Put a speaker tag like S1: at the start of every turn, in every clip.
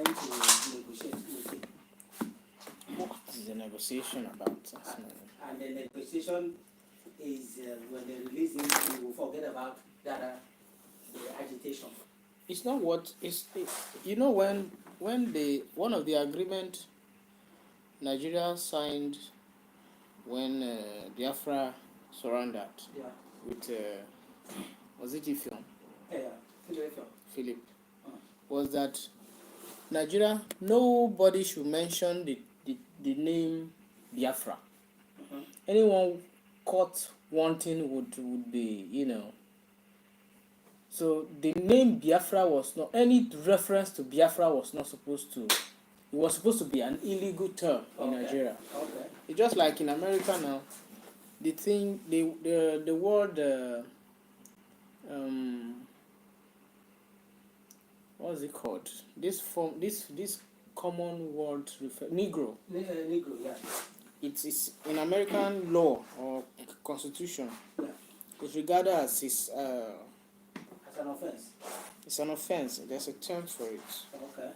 S1: trying to negotiate with him.
S2: What is the negotiation about?
S1: And the negotiation is when they release him, he will forget about that the agitation.
S2: It's not what it's. You know when one of the agreement Nigeria signed when Biafra surrendered with was it Ifeom? Philip was that Nigeria, nobody should mention the name Biafra. Anyone caught wanting would be, you know. So the name Biafra was not, any reference to Biafra was not supposed to, it was supposed to be an illegal term in Nigeria.
S1: Okay.
S2: It's just like in America now, the thing, the word, what's it called? This common word Negro.
S1: Negro, yeah.
S2: It's in American law or constitution.
S1: Yeah.
S2: It's regarded as
S1: as an offense.
S2: It's an offense. There's a term for it.
S1: Okay.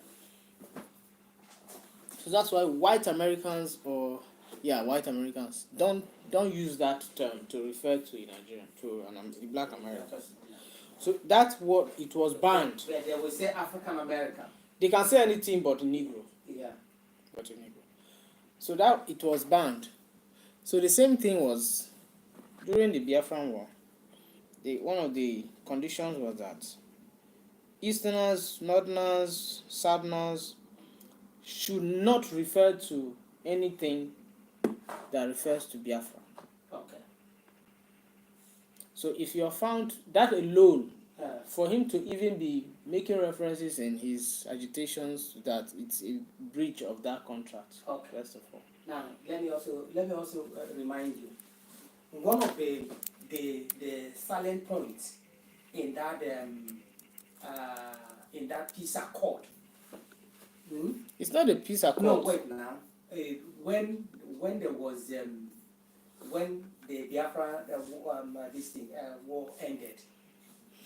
S2: So that's why white Americans don't use that term to refer to a Nigerian, to the black Americans. So that's what it was banned.
S1: Yeah, they will say African American.
S2: They can say anything but Negro.
S1: Yeah.
S2: But a Negro. So that it was banned. So the same thing was during the Biafran War. One of the conditions was that Easterners, Northerners, Southerners should not refer to anything that refers to Biafra.
S1: Okay.
S2: So if you're found, that alone, for him to even be making references in his agitations, that it's a breach of that contract.
S1: Okay.
S2: First of all.
S1: Now let me also remind you, one of the salient points in that peace accord.
S2: It's not a peace accord.
S1: No, wait now. When there was when the Biafra war ended,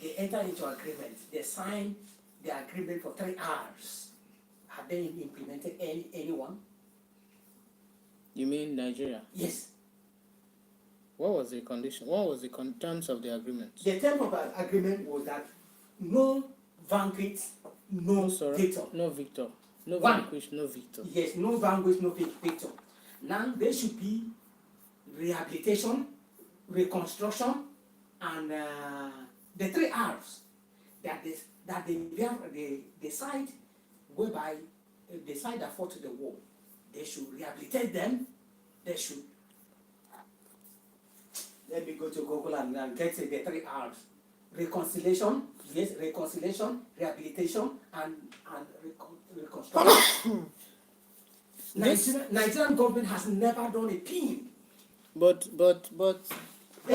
S1: they entered into agreement. They signed the agreement for 3 hours. Have they implemented anyone?
S2: You mean Nigeria?
S1: Yes.
S2: What was the condition? What was the terms of the agreement?
S1: The term of the agreement was that no vanquish, no victor.
S2: No victor. No vanquish, no victor.
S1: Yes, no vanquish, no victor. Now there should be rehabilitation, reconstruction, and the 3 R's that the side whereby the side that fought the war, they should rehabilitate them. They should. Let me go to Google and get the 3 R's. Reconciliation, yes, reconciliation, rehabilitation, and reconstruction. Nigerian government has never done a thing.
S2: But that's not.
S1: I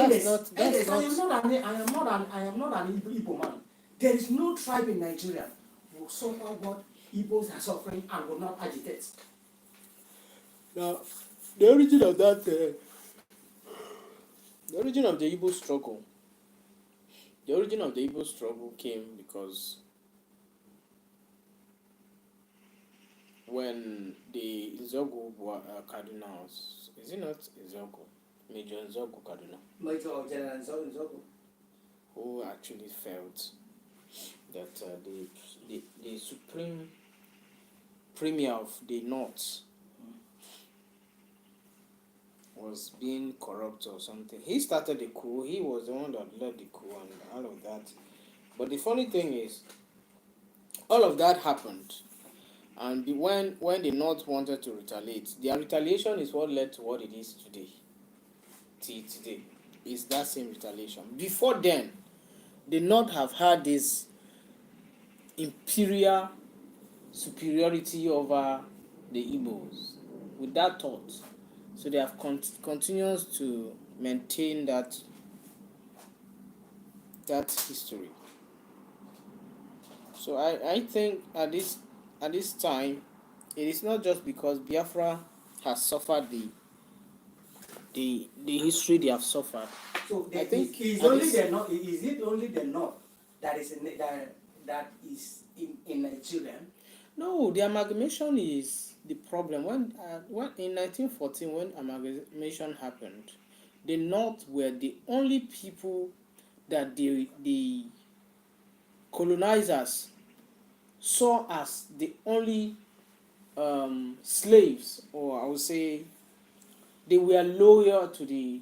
S1: am not an Igbo man. There is no tribe in Nigeria who will suffer what Igbos are suffering and will not agitate.
S2: Now, the origin of that, the origin of the Igbo struggle. The origin of the Igbo struggle came because when the Nzogu cardinals, is it not Nzogu? Major Nzogu Kaduna.
S1: Major General Nzogu.
S2: Who actually felt that the supreme premier of the North was being corrupt or something. He started the coup. He was the one that led the coup and all of that. But the funny thing is, all of that happened. And when the North wanted to retaliate, their retaliation is what led to what it is today. Today is that same retaliation. Before then, the North have had this imperial superiority over the Igbos with that thought. So they have continues to maintain that history. So I think at this time, it is not just because Biafra has suffered the history they have suffered.
S1: So
S2: I think
S1: is it only the North that is in Nigeria?
S2: No, No, the amalgamation is the problem. When in 1914, when amalgamation happened, the North were the only people that the colonizers saw as the only slaves, or I would say they were loyal to the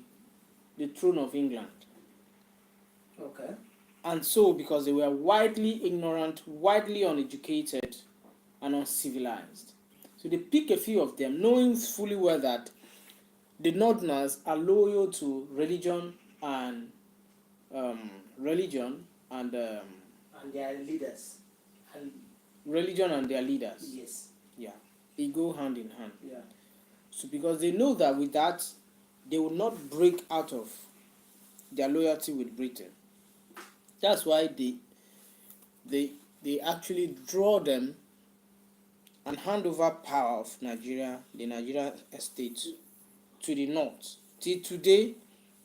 S2: throne of England.
S1: Okay.
S2: And so, because they were widely ignorant, widely uneducated, and uncivilized. So they pick a few of them, knowing fully well that the Northerners are loyal to religion and religion and
S1: And their leaders. And
S2: religion and their leaders.
S1: yes.
S2: Yeah, they go hand in hand.
S1: Yeah.
S2: So because they know that with that, they will not break out of their loyalty with Britain. That's why they actually draw them and hand over power of Nigeria, the Nigeria estate, to the North. Till today,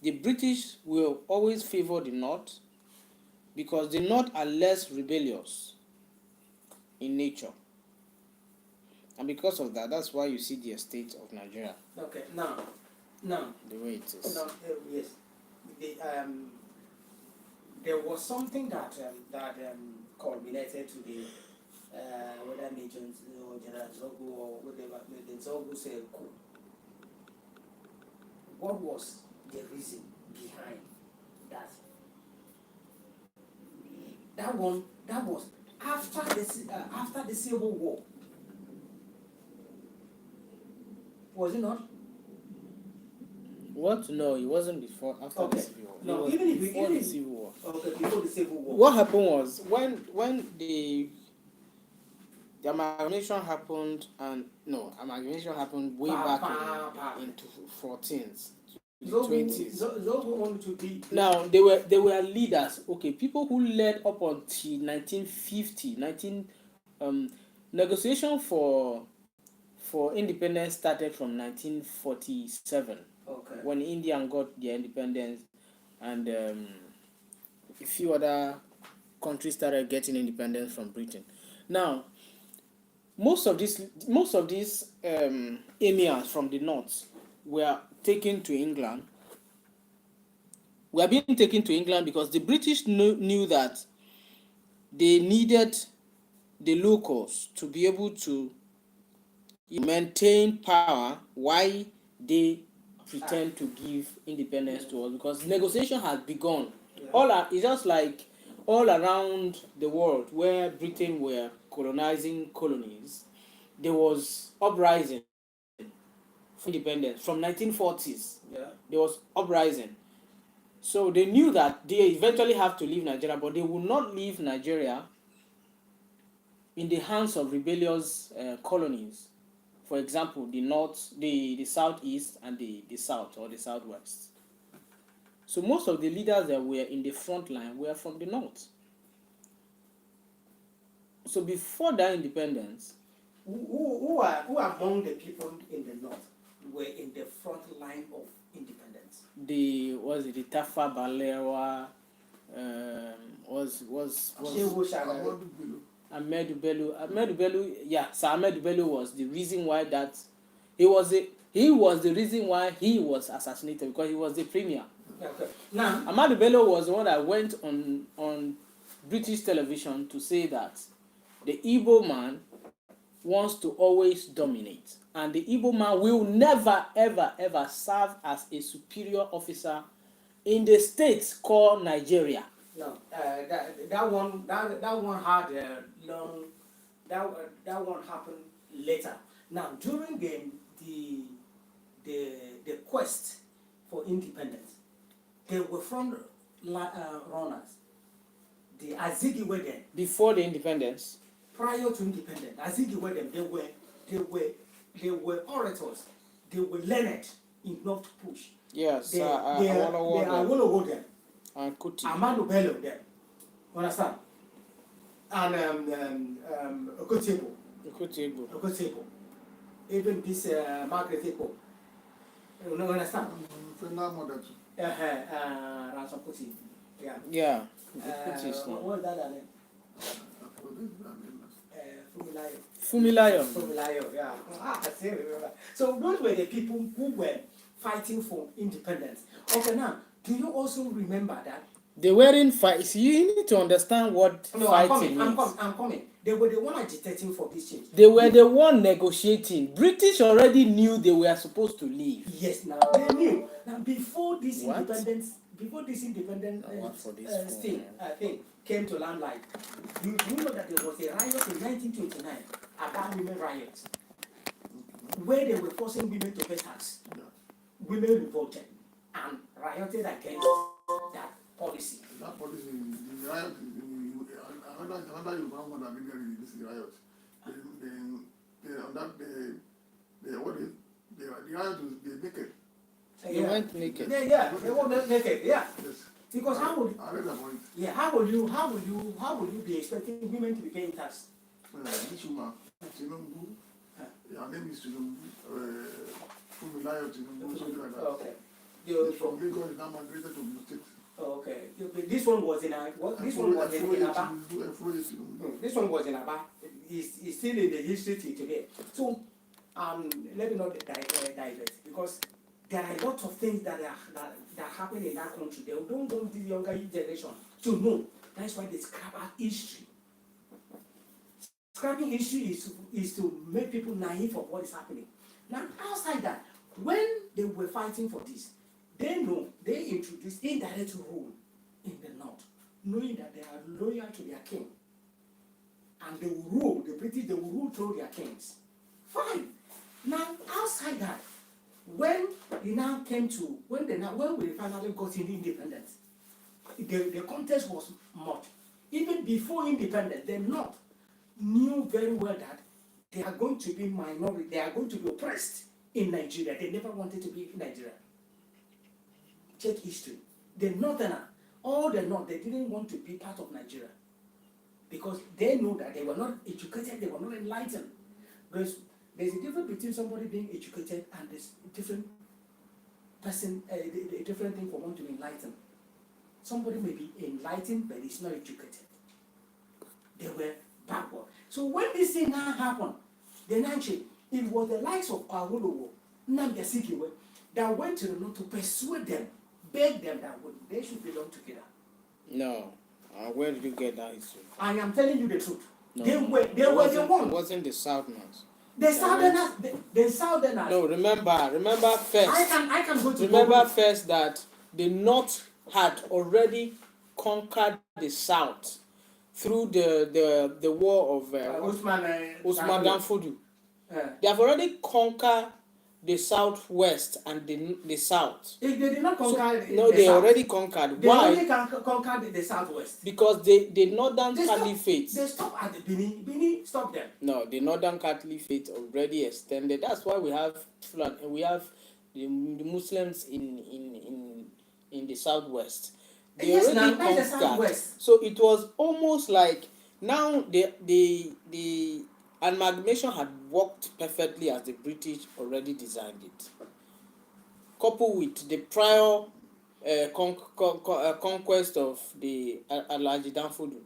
S2: the British will always favor the North because the North are less rebellious in nature. And because of that, that's why you see the estate of Nigeria.
S1: Okay. Now,
S2: the way it is.
S1: now yes, there was something that culminated to the whether Major or General Zogu or whatever the Zogu said coup. What was the reason behind that? That was after the Civil War. Was it not?
S2: What? No, it wasn't before. After
S1: Okay.
S2: the Civil War.
S1: No,
S2: It was
S1: even if
S2: before the Civil War.
S1: Okay, before the Civil War.
S2: What happened was when the amalgamation happened, and no, amalgamation happened way back in 14th, 20s.
S1: Zogu wanted to be.
S2: Now they were leaders. Okay, people who led up until 1950, negotiation for independence started from 1947.
S1: Okay.
S2: When India got their independence, and a few other countries started getting independence from Britain. Now, most of these emirs from the North were taken to England. Were being taken to England because the British knew that they needed the locals to be able to maintain power while they pretend to give independence to us, because negotiation has begun. Yeah. It's just like all around the world where Britain were colonizing colonies, there was uprising for independence from 1940s.
S1: Yeah.
S2: There was uprising. So they knew that they eventually have to leave Nigeria, but they would not leave Nigeria in the hands of rebellious colonies. For example, the North, the Southeast, and the South or the Southwest. So most of the leaders that were in the front line were from the North. So before that independence,
S1: who among the people in the North were in the front line of independence?
S2: The Tafa Balewa, Ahmedu Bello, yeah, Sir Ahmedu Bello was the reason why he was the reason why he was assassinated, because he was the premier.
S1: Okay. Now,
S2: Ahmedu Bello was the one that went on British television to say that the Igbo man wants to always dominate, and the Igbo man will never ever serve as a superior officer in the state called Nigeria.
S1: No, that one had a long. That one happened later. Now, during the quest for independence, they were front runners. The Azikiwe then.
S2: Before the independence.
S1: Prior to independence, Azikiwe then, they were orators. They were learned enough to push.
S2: Yes,
S1: they Awolowo them.
S2: And Kuti.
S1: Ahmadu Bello them. Understand? And Okotebo. Even this Margaret Eko. You know, understand? Ransom Kuti. Yeah.
S2: Yeah.
S1: What was that name?
S2: Fumilayo.
S1: Fumilayo, yeah. I still remember. So those were the people who were fighting for independence. Okay, now, do you also remember that?
S2: They weren't fight. See, you need to understand what
S1: No,
S2: fighting means.
S1: I'm coming. They were the one agitating for this change.
S2: They were the one negotiating. British already knew they were supposed to leave.
S1: Yes, now they knew. Now before this
S2: What?
S1: independence thing came to limelight, you know that there was a riot in 1929, about women riots, where they were forcing women to pay tax. Women revolted and rioted against that policy.
S3: That policy, the riot, another Yoruba one that did this riot. The riot was naked.
S2: They went naked.
S1: They went naked. Yeah.
S3: Yes.
S1: Because how would
S3: I read that point.
S1: yeah, how would you be expecting women to be paying tax?
S3: This woman, Tinubu, her name is Tinubu, Fumilayo Tinubu, something like that.
S1: Okay.
S3: From Lagos, now migrated to the state.
S1: Oh, okay. This one was in this one was in Aba. This one was in Aba. It's still in the history till today. So let me not divert, because there are a lot of things that happen in that country. They don't want the younger generation to know. That's why they scrap out history. Scrapping history is to make people naive of what is happening. Now, outside that, when they were fighting for this, they introduced indirect rule in the north, knowing that they are loyal to their king. And they will rule, the British, they will rule through their kings. Fine. Now, outside that, when we finally got independence, the contest was much. Even before independence, the North knew very well that they are going to be minority, they are going to be oppressed in Nigeria. They never wanted to be in Nigeria. Check history. The Northerner, all the North, they didn't want to be part of Nigeria, because they know that they were not educated, they were not enlightened. Because there's a difference between somebody being educated and this different person, a different thing for one to be enlightened. Somebody may be enlightened, but he's not educated. They were backward. So when this thing now happened, then actually, it was the likes of Awolowo, Nnamdi Azikiwe, that went to the North to persuade them, beg them that they should belong together.
S2: No. Where did you get that history?
S1: I am telling you the truth.
S2: No,
S1: they were the one.
S2: It wasn't the Southerners.
S1: The Southerners.
S2: No, remember first.
S1: I can go to
S2: remember first that the North had already conquered the South through the war of Usman Dan Fodio. They have already conquered the Southwest and the South.
S1: If they did not conquer
S2: they already conquered.
S1: They
S2: Why?
S1: only conquered the Southwest.
S2: Because the Northern Caliphate.
S1: They stopped at the Benin. Benin stopped them.
S2: No, the Northern Caliphate already extended. That's why we have the Muslims in the Southwest. They already conquered.
S1: The Southwest.
S2: So it was almost like now the amalgamation had worked perfectly as the British already designed it, coupled with the prior conquest of the Alhaji Dan Fodio.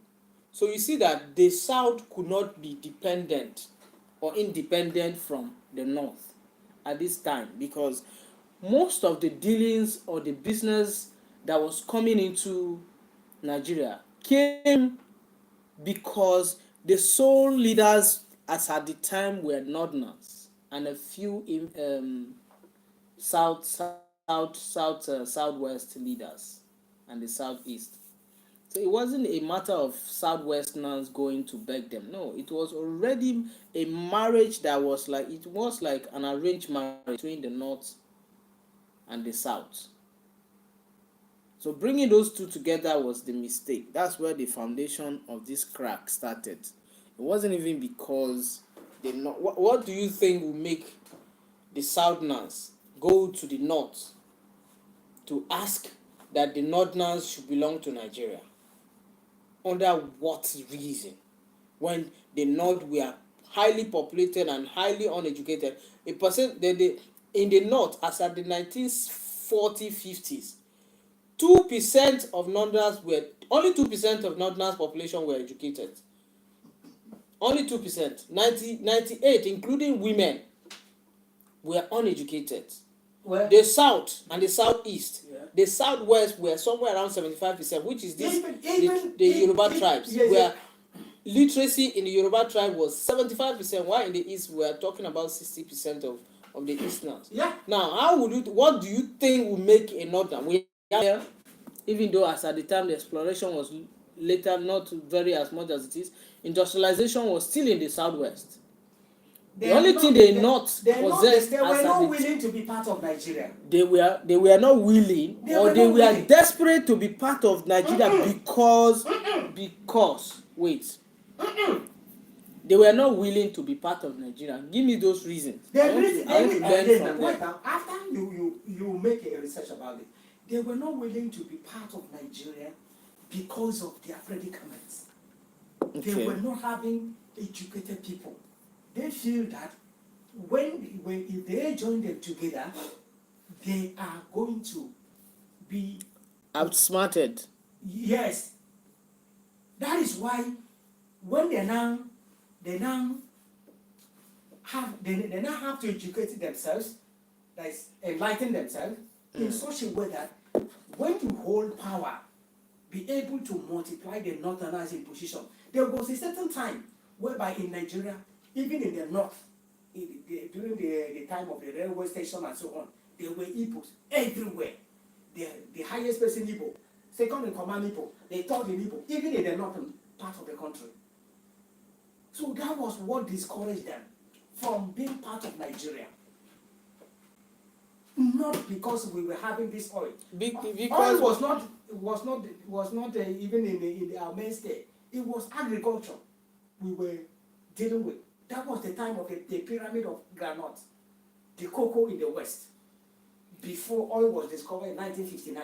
S2: So you see that the South could not be dependent or independent from the North at this time, because most of the dealings or the business that was coming into Nigeria came because the sole leaders as at the time were Northerners and a few Southwest leaders and the Southeast. So it wasn't a matter of Southwesterners going to beg them. No, it was already a marriage that was like an arranged marriage between the North and the South. So bringing those two together was the mistake. That's where the foundation of this crack started. It wasn't even because they not. What do you think will make the Southerners go to the North to ask that the Northerners should belong to Nigeria? Under what reason? When the North were highly populated and highly uneducated, in the North, as at the 1940s, 2% of Northerners only 2% of Northerners' population were educated. Only 2%. 98, including women, were uneducated.
S1: Well,
S2: The South and the Southeast,
S1: yeah.
S2: the Southwest were somewhere around 75%, which is this the Yoruba
S1: even-
S2: tribes,
S1: yes,
S2: where literacy in the Yoruba tribe was 75%, while in the East we are talking about 60% of the Easterners.
S1: Yeah.
S2: Now, what do you think will make a northern? We are here, even though as at the time the exploration was later not very as much as it is, industrialization was still in the Southwest. The only thing they possessed
S1: they were
S2: as
S1: not
S2: at
S1: willing to be part of Nigeria.
S2: they were not willing,
S1: They
S2: or
S1: were
S2: they
S1: not
S2: were
S1: willing.
S2: desperate to be part of Nigeria because wait, they were not willing to be part of Nigeria. Give me those reasons. I want to learn from them.
S1: After you make a research about it, they were not willing to be part of Nigeria because of their predicaments. They
S2: Okay.
S1: were not having educated people. They feel that if they join them together, they are going to be
S2: Outsmarted.
S1: yes. That is why when they now have to educate themselves, that is enlighten themselves in such a way that when you hold power, be able to multiply the northerners in position. There was a certain time whereby in Nigeria, even in the north, during the time of the railway station and so on, there were Igbos everywhere. The highest person Igbo, second in command Igbo, they third in Igbo, even in the northern part of the country. So that was what discouraged them from being part of Nigeria. Not because we were having this oil.
S2: Because
S1: Oil was not even in our mainstay. It was agriculture we were dealing with. That was the time of the pyramid of granite, the cocoa in the West, before oil was discovered in 1959.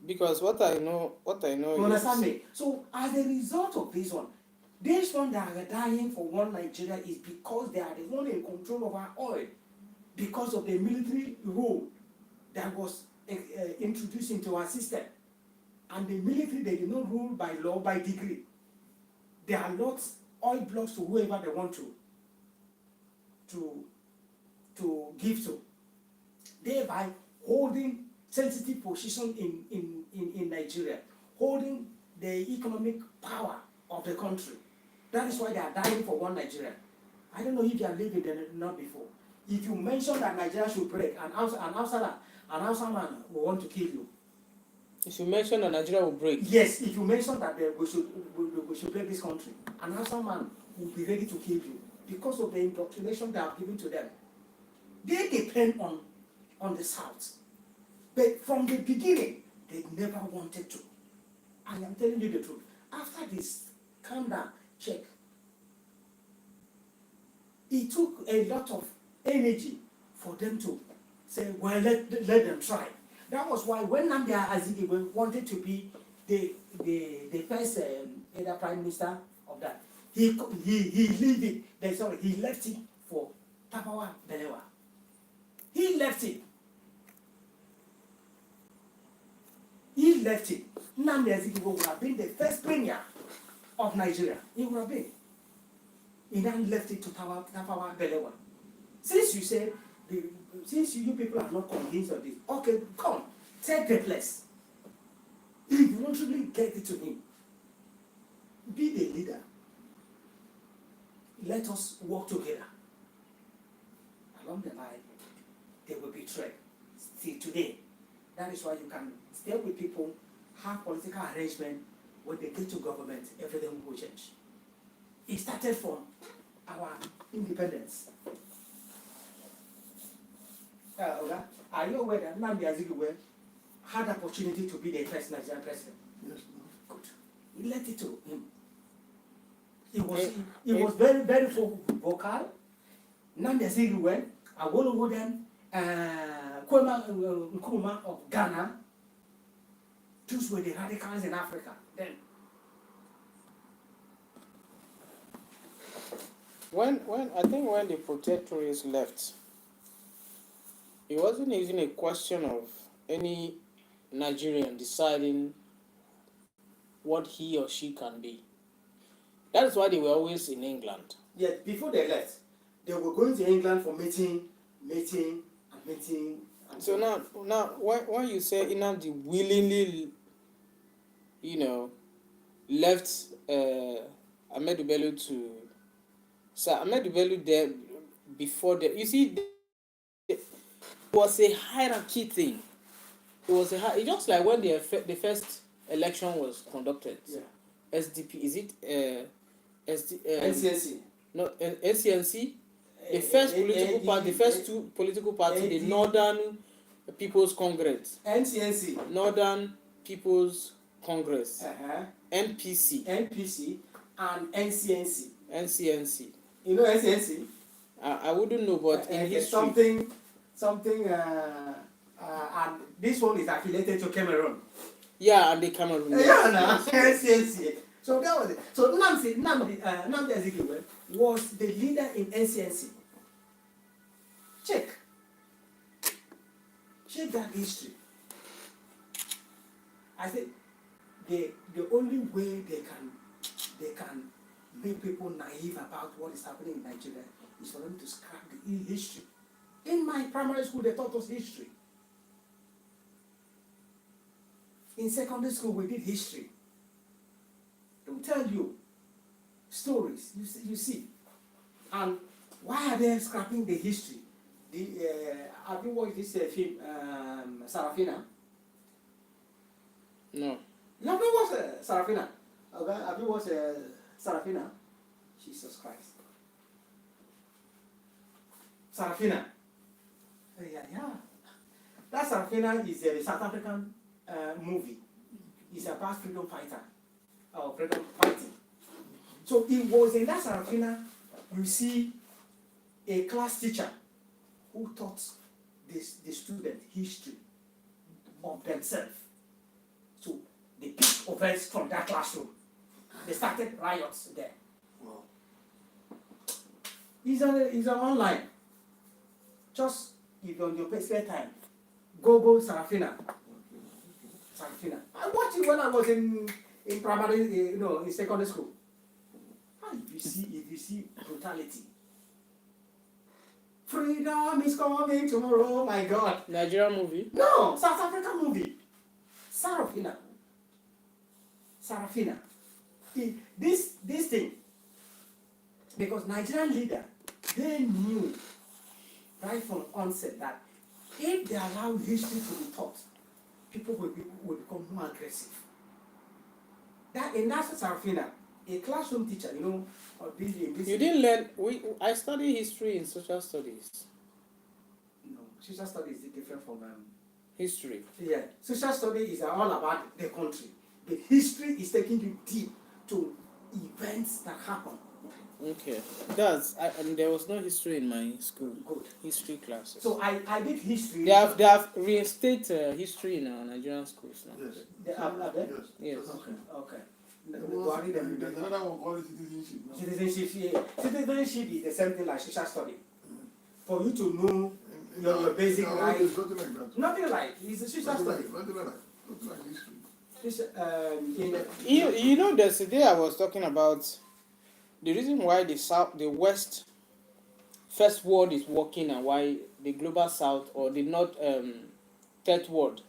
S2: Because what I know
S1: You understand me? So as a result of this one that are dying for one Nigeria is because they are the one in control of our oil, because of the military rule that was introduced into our system. And the military, they did not rule by law, by degree. They allot oil blocks to whoever they want to give to, thereby holding sensitive position in Nigeria, holding the economic power of the country. That is why they are dying for one Nigeria. I don't know if you have lived it or not before. If you mention that Nigeria should break, an outsider man will want to kill you.
S2: if you mention that Nigeria will break,
S1: Yes, if you mention that we should break this country, an outsider man will be ready to kill you because of the indoctrination they have given to them. They depend on the South. But from the beginning, they never wanted to. I am telling you the truth. After this calm down check, it took a lot of energy for them to say, well, let them try. That was why when Nnamdi Azikiwe wanted to be the first either prime minister of that, he left it for Tafawa Balewa. He left it. Nnamdi Azikiwe would have been the first premier of Nigeria. He would have been. He then left it to Tafawa Balewa. Since you people are not convinced of this, okay, come, take the place. If you want to really get it to him, be the leader. Let us work together. Along the line, they will betray. Still today. That is why you can stay with people, have political arrangement. When they get to government, everything will change. It started from our independence. Are you aware that Nnamdi Azikiwe had the opportunity to be the first Nigerian president?
S3: Yes, no.
S1: Good. He left it to him. He was very, very vocal. Nnamdi Azikiwe, Awolowo, Kwame Nkrumah of Ghana. Those were the radicals in Africa then.
S2: when the protectorates left, it wasn't even a question of any Nigerian deciding what he or she can be. That is why they were always in England.
S1: Yet before they left, they were going to England for meeting. And
S2: So now when you say Nnamdi willingly, left Ahmedu Bello to, so Ahmedu Bello there before the, you see, it was a hierarchy thing. It's just like when the first election was conducted.
S1: Yeah.
S2: SDP, is it
S1: NCNC.
S2: No, NCNC. The first political party, the first two political parties, the Northern People's Congress,
S1: NCNC.
S2: Northern People's Congress,
S1: Uh-huh.
S2: NPC,
S1: and NCNC.
S2: NCNC.
S1: You know NCNC?
S2: I wouldn't know, but in history,
S1: something, and this one is affiliated to Cameroon.
S2: yeah, and the Cameroon.
S1: Yeah, no, NCNC. So that was it. So Nnamdi Azikiwe was the leader in NCNC. Check that history. I think the only way they can make people naive about what is happening in Nigeria is for them to scrap the history. In my primary school, they taught us history. In secondary school, we did history. They will tell you stories. You see, and why are they scrapping the history? Have you watched this film, Sarafina?
S2: No.
S1: You have not watched Sarafina? Okay. Have you watched Sarafina? Jesus Christ. Sarafina. Yeah. That Sarafina is a South African movie. It's about freedom fighter. Or freedom fighting. So it was in that Sarafina, you see a class teacher who taught the student history of themselves. So they picked offense from that classroom. They started riots there.
S3: Wow.
S1: It's online. Just if on your spare time, go Sarafina. Sarafina. I watched it when I was in primary, in secondary school. If you see brutality. Freedom is coming tomorrow, my God.
S2: Nigerian movie?
S1: No, South African movie. Sarafina. This thing, because Nigerian leader, they knew right from onset that if they allow history to be taught, people will become more aggressive. That in that Sarafina, a classroom teacher, or building.
S2: You didn't learn. I studied history in social studies.
S1: No, social studies is different from
S2: History.
S1: Yeah, social studies is all about the country. The history is taking you deep to events that happen.
S2: Okay. And there was no history in my school.
S1: Good.
S2: History classes.
S1: So I did history.
S2: They have reinstated history in our Nigerian schools now.
S3: Yes.
S1: They have that?
S2: Yes.
S1: Okay.
S3: There's another one called citizenship. No?
S1: Citizenship is the same thing like social study. For you to know your basic rights.
S3: Nothing like that.
S1: Nothing like it's a social study.
S3: Nothing like history.
S2: There's a day I was talking about the reason why the West first world is working and why the global South or the not third world,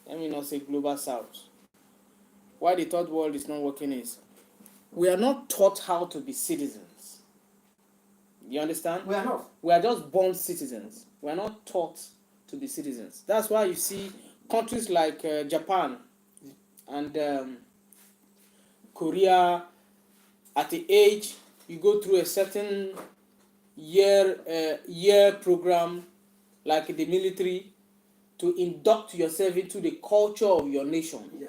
S2: let me not say global South, why the third world is not working is we are not taught how to be citizens. You understand?
S1: We are not.
S2: We are just born citizens. We are not taught to be citizens. That's why you see countries like Japan and Korea, at the age you go through a certain year program like the military to induct yourself into the culture of your nation.
S1: Yeah.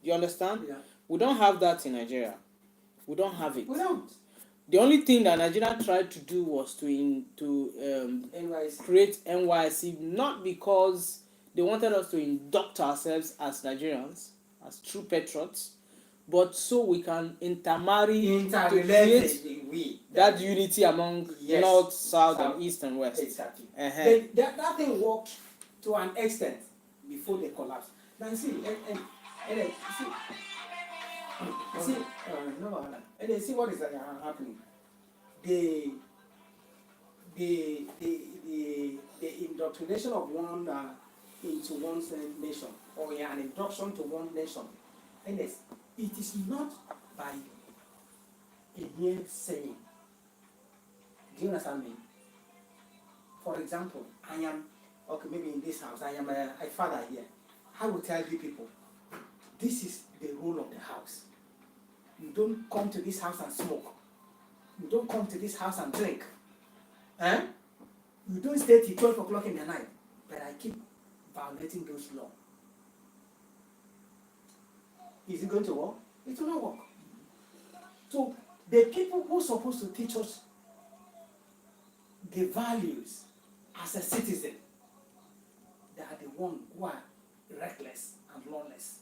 S2: You understand?
S1: Yeah.
S2: We don't have that in Nigeria. We don't have it.
S1: We don't.
S2: The only thing that Nigeria tried to do was to
S1: NYC.
S2: create NYC, not because they wanted us to induct ourselves as Nigerians, as true patriots, but so we can intermarry to create that unity among North, South, and East and West.
S1: Exactly.
S2: Uh-huh.
S1: That thing worked to an extent before they collapsed. Now see, see, See, no, and then see what is happening. The, the indoctrination of one into one's nation, or an induction to one nation, and it is not by a mere saying. Do you understand me? For example, I am, okay, maybe in this house, I am a father here. I will tell you people, this is the rule of the house. You don't come to this house and smoke. You don't come to this house and drink. Eh? You don't stay till 12 o'clock in the night. But I keep violating those laws. Is it going to work? It will not work. So the people who are supposed to teach us the values as a citizen, they are the ones who are reckless and lawless.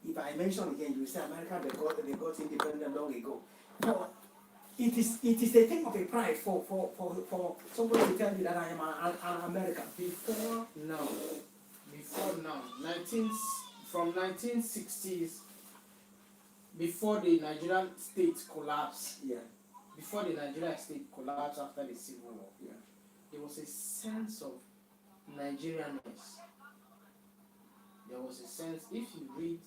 S1: If I mention again, you say America, they got independent long ago. No, it is a thing of a pride for somebody to tell me that I am an American.
S2: Before now, 1960s, before the Nigerian state collapsed,
S1: Yeah.
S2: before the Nigerian state collapsed after the Civil War,
S1: Yeah.
S2: there was a sense of Nigerianness. There was a sense, if you read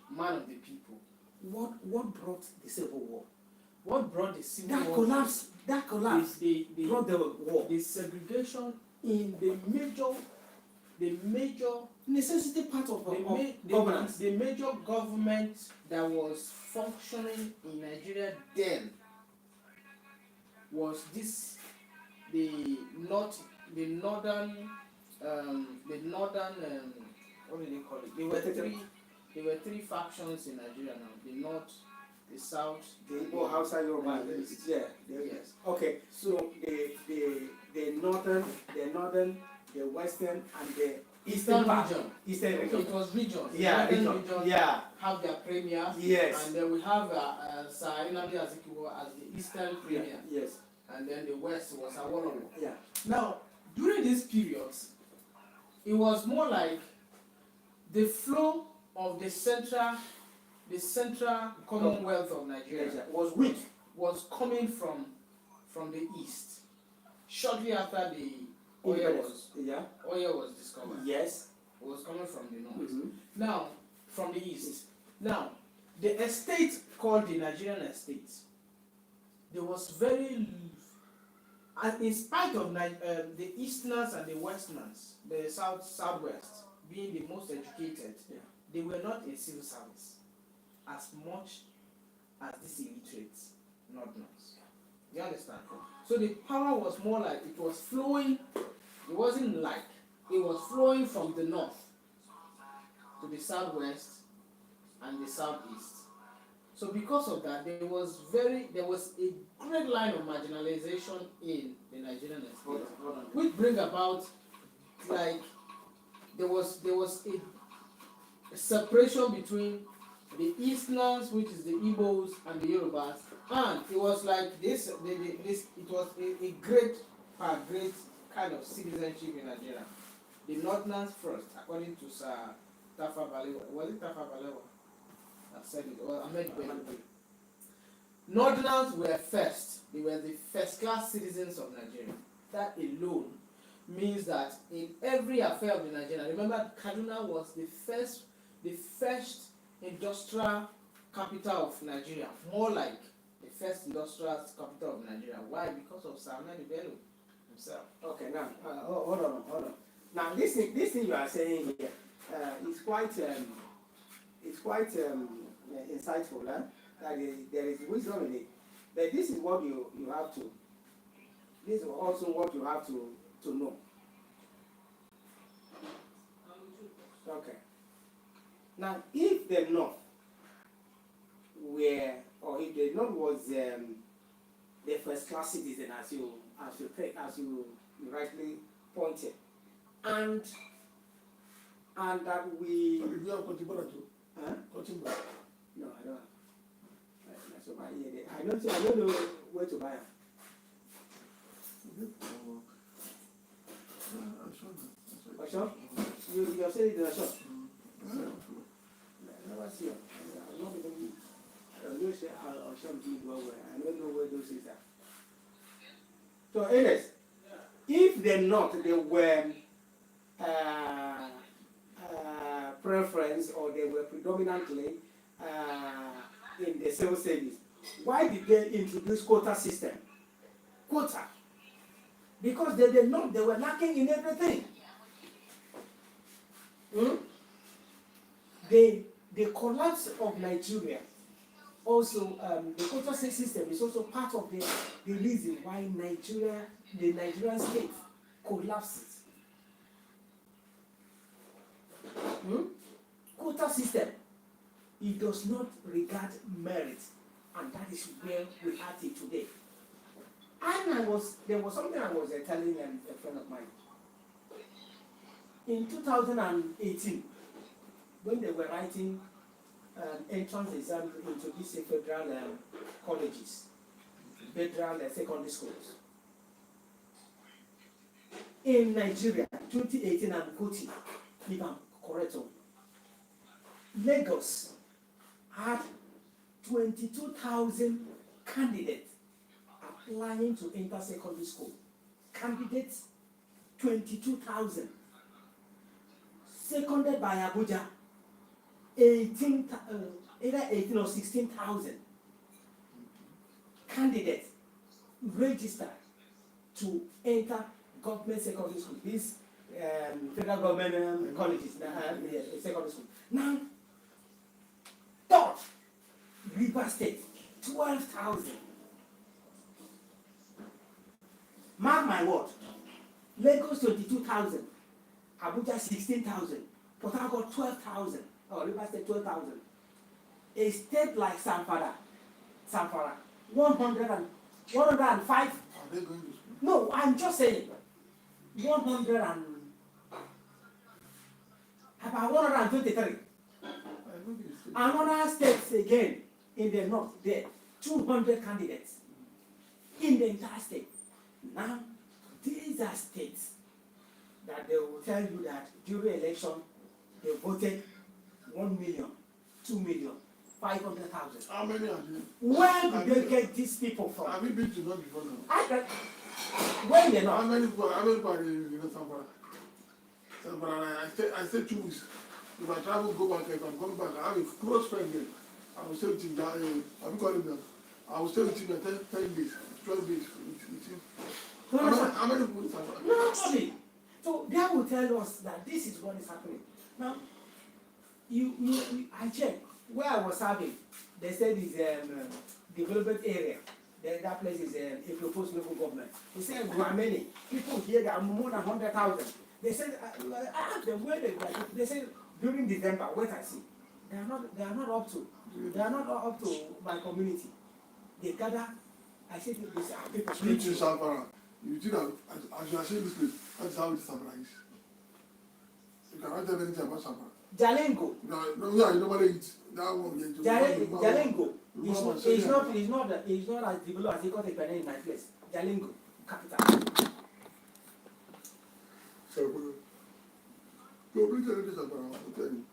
S2: Man of the People,
S1: What brought the Civil War?
S2: what brought the Civil
S1: That
S2: War?
S1: collapse
S2: The
S1: brought the war.
S2: the segregation in the major
S1: Necessity part of
S2: the
S1: governance.
S2: the major government that was functioning in Nigeria then was this northern what do they call it? There were three factions in Nigeria now: the north, the south,
S1: The Igbo, Hausa, Yoruba.
S2: and the east.
S1: Yeah.
S2: Yes.
S1: Okay. So the northern, the western, and the
S2: Eastern
S1: part.
S2: region.
S1: Eastern
S2: Okay,
S1: region.
S2: it was regions.
S1: Yeah,
S2: The
S1: region.
S2: northern region
S1: Yeah.
S2: have their premier,
S1: Yes.
S2: and then we have Sir Nnamdi Azikiwe as the eastern premier,
S1: Yes.
S2: and then the west was Awolowo.
S1: Yeah.
S2: Now, during these periods, it was more like the flow of the central Commonwealth of Nigeria
S1: Nigeria was weak.
S2: was coming from the east. Shortly after the oil
S1: Independence.
S2: was discovered,
S1: Yes.
S2: it was coming from the north.
S1: Mm-hmm.
S2: Now, from the east. Now, the estate called the Nigerian estate, there was very, and in spite of the Easterners and the Westerners, the Southwest being the most educated,
S1: Yeah.
S2: they were not in civil service as much as these illiterate Northerners. You understand? So the power was more like it was flowing. It wasn't like it was flowing from the north to the southwest and the southeast. So because of that, there was a great line of marginalization in the Nigerian estate,
S1: Hold on.
S2: which bring about like there was a separation between the Easterners, which is the Igbos and the Yorubas, and it was like this. It was a great kind of citizenship in Nigeria. The Northerners first, according to Sir Tafa Balewa. Was it Tafa Balewa that said it? Or Ahmed Bello? Northerners were first. They were the first-class citizens of Nigeria. That alone means that in every affair of the Nigeria, remember Kaduna was the first industrial capital of Nigeria, more like the first industrial capital of Nigeria. Why? Because of Sir Ahmed Bello himself.
S1: Okay. Now, hold on. Now, this thing you are saying here is quite insightful. That there is wisdom in it. But this is what you have to. This is also what you have to know. Okay. Now, if the North were, or if the North was the first class citizen, as you rightly pointed, and that we.
S3: So did you have cotton bud too?
S1: Huh?
S3: Cotton bud.
S1: No, I don't. I don't know where to buy it.
S3: I'm sure.
S1: Osho? You have said it in Osho?
S3: Yeah, true.
S1: I never see it. I'm not even, I wish Osho did well. I don't know where those things are. So, anyways, if they're not, they were preference or they were predominantly in the civil service, why did they introduce quota system? Quota. Because they did not, they were lacking in everything. Hmm? The collapse of Nigeria, also the quota system is also part of the reason why the Nigerian state collapses. Hmm? Quota system, it does not regard merit, and that is where we are till today. And there was something I was telling a friend of mine. In 2018, when they were writing entrance exam into these federal colleges, federal secondary schools, in Nigeria, 2018 and 20, if I'm correct, Lagos had 22,000 candidates applying to enter secondary school. Candidates, 22,000. Seconded by Abuja, either 18 or 16,000 candidates registered to enter government secondary school. These federal government colleges, secondary school. Now, third, River State, 12,000. Mark my word. Lagos 22,000, Abuja 16,000, Port Harcourt 12,000, or River State 12,000. A state like Zamfara, 105.
S3: Are they going to school?
S1: No, I'm just saying, 100 and about 123.
S3: I think it's
S1: Another states again in the north, there 200 candidates in the entire state. Now, these are states that they will tell you that during election they voted 1 million, 2 million, 500,000.
S3: How many are there?
S1: Where do they get these people from?
S3: Have you been to North before now?
S1: I can, when they're
S3: How
S1: not.
S3: many people are in Zamfara? Zamfara, I stay 2 weeks. If I travel, go back, if I'm coming back, I have a close friend there. I will stay with him, I'm calling them. I will stay with him 10 days, 12 days with him. How many people in Zamfara?
S1: Nobody. So they will tell us that this is what is happening. Now, I checked where I was serving. They said it's development area. That place is a proposed local government. They said there are many people here that are more than 100,000. They said I asked them where they graduated. They said during December. Wait and see. They are not up to. They are not up to my community. They gather. I said these are people.
S3: You to Zamfara, you think that as you are saying this place, that's how it is Zamfara is. You cannot tell anything about Zamfara.
S1: Jalingo.
S3: No, yeah, you normally eat that one.
S1: Jalingo is not as developed as Ikot Ekpene in my place. Jalingo, capital.
S3: So, go bring the ladies Zamfara, I'll tell you.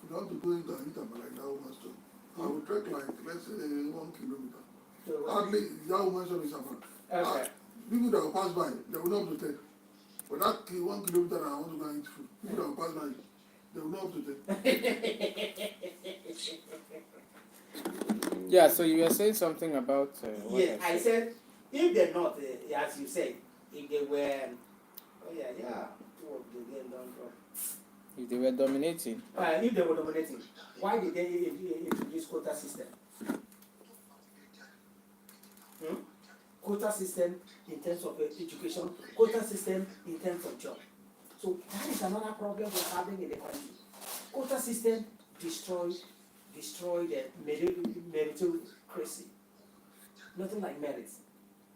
S3: You have to go into Anita like that woman's store. I will trek like, let's say, 1 kilometer.
S1: So,
S3: Hardly, that woman's store is Zamfara.
S1: okay.
S3: People that will pass by, they will not have to take. But that 1 kilometer I want to go and eat food, people that will pass by, they will not have to take.
S2: Yeah, so you were saying something about what
S1: Yes, I said if they're not, as you said, if they were, oh yeah, 2 of the game don't go.
S2: if they were dominating.
S1: If they were dominating, why did they introduce quota system? Quota system in terms of education, quota system in terms of job. So that is another problem we're having in the country. Quota system destroy the meritocracy. Nothing like merit.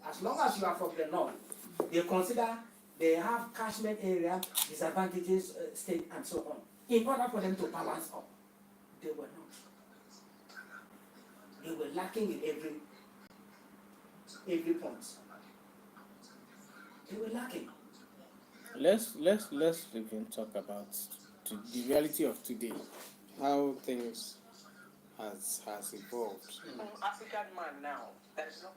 S1: As long as you are from the north, they consider they have catchment area, disadvantages, state, and so on. In order for them to balance up, they were not. They were lacking in every point. They were lacking.
S2: Let's even talk about the reality of today, how things has evolved.
S1: African man now. That is not.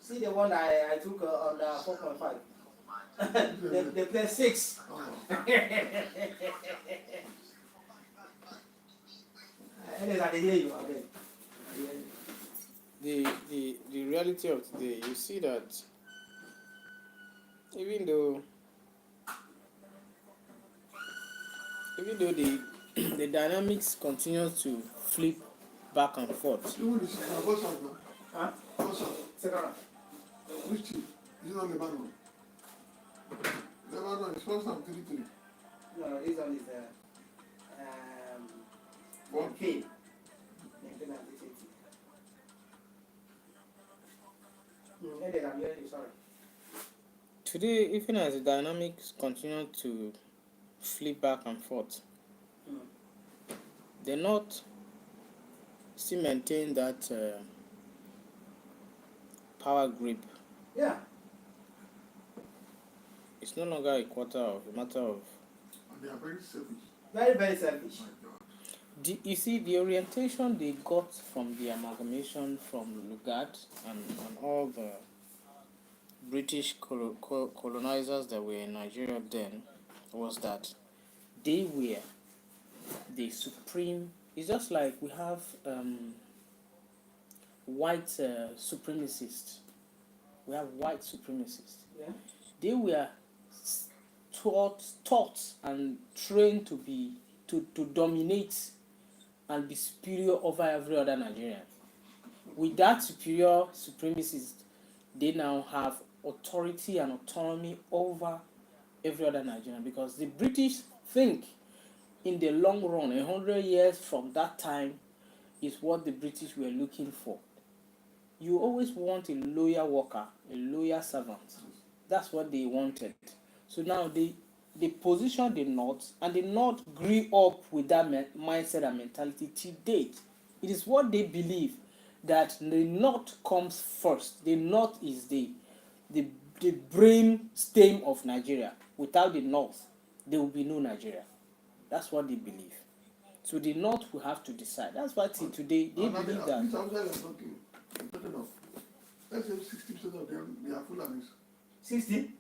S1: See the one I took on 4.5. they play 6. Anyways, I hear you again.
S2: The reality of today, you see that even though the the dynamics continue to flip back and forth.
S3: Even this what's up, man?
S1: Huh?
S3: What's up?
S1: Second round.
S3: Which team? Is it not Lebanon? Lebanon is first time 3-3.
S1: No, this one is
S3: What?
S1: okay. Anyways, I'm hearing you, sorry.
S2: Today, even as the dynamics continue to flip back and forth, the North still maintain that power grip.
S1: Yeah.
S2: It's no longer a matter of.
S3: And they are very selfish.
S1: Very, very selfish.
S3: My God.
S2: You see, the orientation they got from the amalgamation from Lugard and all the British colonizers that were in Nigeria then was that they were the supreme. It's just like we have white supremacists. We have white supremacists.
S1: Yeah.
S2: They were taught and trained to dominate and be superior over every other Nigerian. With that superior supremacist, they now have authority and autonomy over every other Nigerian, because the British think in the long run, 100 years from that time, is what the British were looking for. You always want a loyal worker, a loyal servant. That's what they wanted. So now they position the North, and the North grew up with that mindset and mentality till date. It is what they believe, that the North comes first. The North is the brain stem of Nigeria. Without the North, there will be no Nigeria. That's what they believe. So the North will have to decide. That's why till today they believe that.
S3: This outside you're talking of. Let's say 60% of them, they are Fulanis.
S1: 60?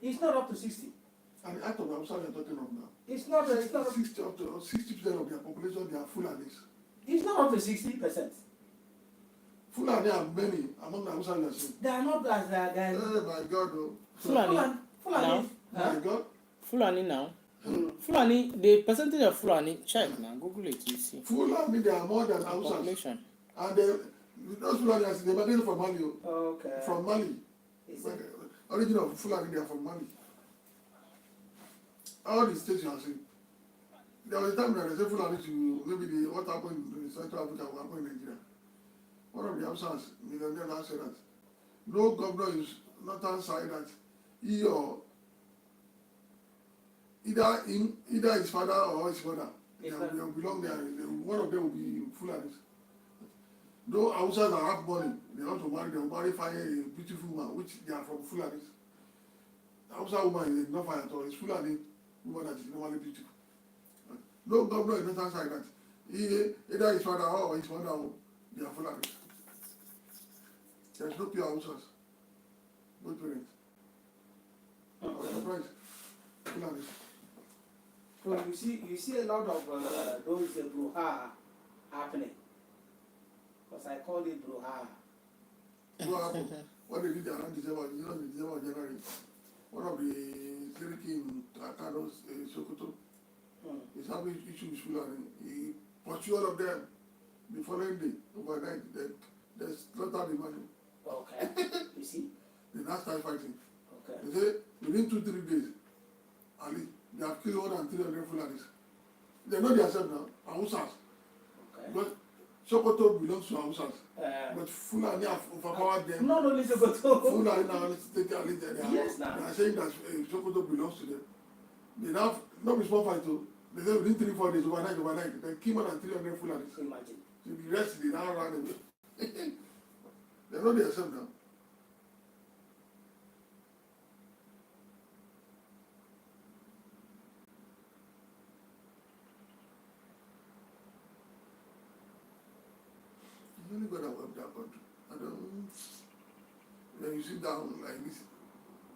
S1: It's not up to 60.
S3: And out of the outside you're talking of now.
S1: It's not
S3: 60% of their population, they are Fulanis.
S1: It's not up to 60%.
S3: Fulani are many among the outside you're saying.
S1: They are not as guys.
S3: Oh my God, oh.
S2: Fulani.
S1: Fulani.
S3: My God.
S2: Fulani now. Fulani, the percentage of Fulani, check now, Google it, you see.
S3: Fulani, they are more than Hausas.
S2: Population.
S3: And those Fulani, they migrated from Mali.
S1: Okay.
S3: From Mali.
S1: Is it?
S3: Origin of Fulani, they are from Mali. All the states you are seeing. There was a time that they said Fulani to maybe what happened in Central Africa will happen in Nigeria. One of the Hausas, millionaires, said that no governor is not outside that he or either his father or his mother, they will belong there. One of them will be Fulani. Though Hausas that have money, they want to marry, they will marry find a beautiful woman, which they are from Fulani. The Hausa woman is not fine at all. It's Fulani woman that is normally beautiful. No governor is not outside that. Either his father or his mother, they are Fulani. There's no pure Hausas. Both parents. I was surprised. Fulani.
S1: So you see a lot of those brouhaha happening. Because I call it brouhaha.
S3: What happened? What they did around December, January, one of the Seriki in Kakados, Sokoto, is having issues with Fulani. He pursued all of them the following day, overnight, they slaughtered the money.
S1: Okay. You see?
S3: They now start fighting.
S1: Okay.
S3: They say within 2-3 days, Ali, they have killed more than 300 Fulanis. They know themselves now, Hausas.
S1: Okay.
S3: But Sokoto belongs to Hausas. But Fulani have overpowered them.
S1: Not only Sokoto.
S3: Fulani now let's take a little.
S1: Yes, now.
S3: They are saying that Sokoto belongs to them. They have not be small fight too. They say within 3-4 days, overnight, they kill more than 300 Fulanis.
S1: Imagine.
S3: So the rest they now run away. They know themselves now. It's only God that will help that country. I don't. When you sit down like this,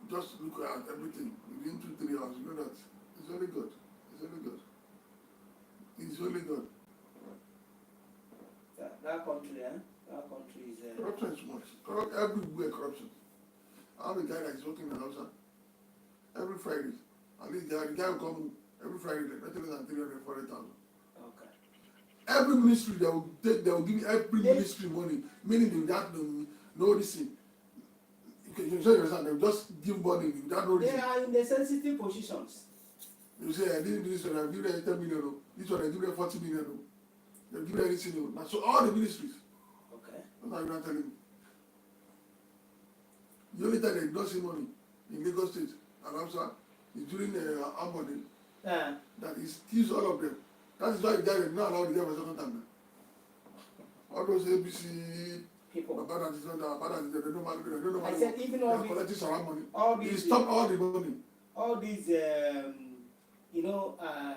S3: just look at everything within 2-3 hours. You know that it's only God. It's only God. It's only God.
S1: That country, that country is.
S3: Corruption is much. Everywhere corruption. I have a guy that is working in the house every Friday. At least the guy will come every Friday, like nothing less than 340,000.
S1: Okay.
S3: Every ministry they will give every ministry money, meaning without no reason. You say yourself, they will just give money without no
S1: They
S3: reason.
S1: are in the sensitive positions.
S3: You say, I did this one, I give them 10 million, this one I give them 40 million. They give them anything. So all the ministries.
S1: Okay.
S3: What are you not telling me? The only time they don't see money in Lagos State and Hausa is during Ambode that he steals all of them. That is why the guy is not allowed to get a second time. All those ABC
S1: People.
S3: they don't know
S1: I said even all
S3: they are
S1: these,
S3: collecting some money.
S1: all
S3: He
S1: these,
S3: stopped all the money.
S1: all these, you know,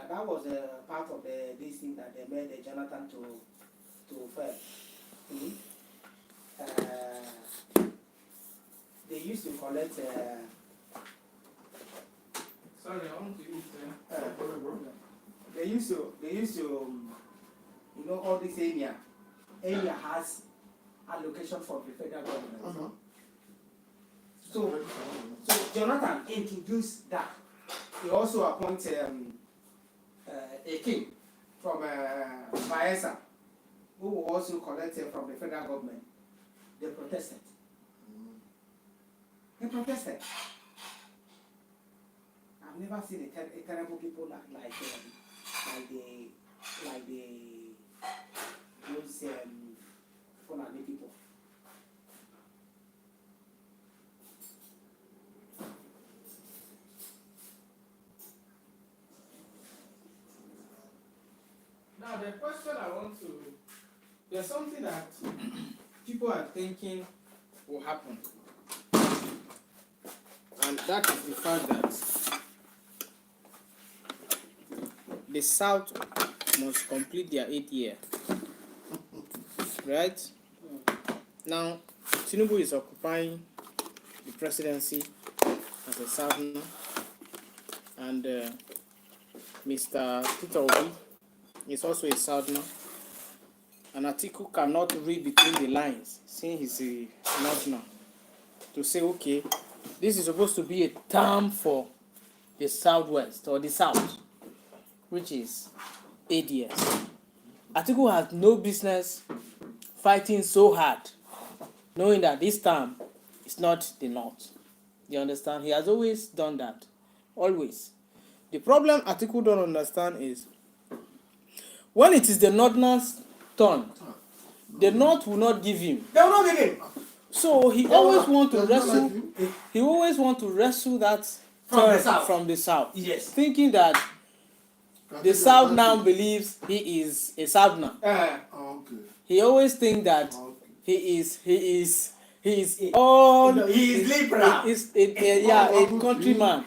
S1: that was part of this thing that they made Jonathan to fail. They used to collect. Sorry, I want to use. They used to, you know, all this area has allocation for the federal government. So Jonathan introduced that. He also appointed a king from Bayelsa, who also collected from the federal government. They protested. They protested. I've never seen a terrible people like those Fulani people. Now the question I want to, there's something that people are thinking
S2: will happen. And that is the fact that the South must complete their 8th year. Right? Now, Tinubu is occupying the presidency as a Southerner, and Mr. Peter Obi is also a Southerner. And Atiku cannot read between the lines, since he's a Northerner, to say, okay, this is supposed to be a term for the Southwest or the South, which is 8 years. Atiku has no business fighting so hard, knowing that this time is not the North. You understand? He has always done that. Always. The problem Atiku don't understand is when it is the Northerners' turn, the North will not give him.
S1: They will not give him.
S2: So he always want to wrestle. He always want to wrestle that from the South.
S1: Yes.
S2: Thinking that the South now believes he is a Southerner.
S3: Okay.
S2: He always think that he is all.
S1: No, he is liberal.
S2: A countryman.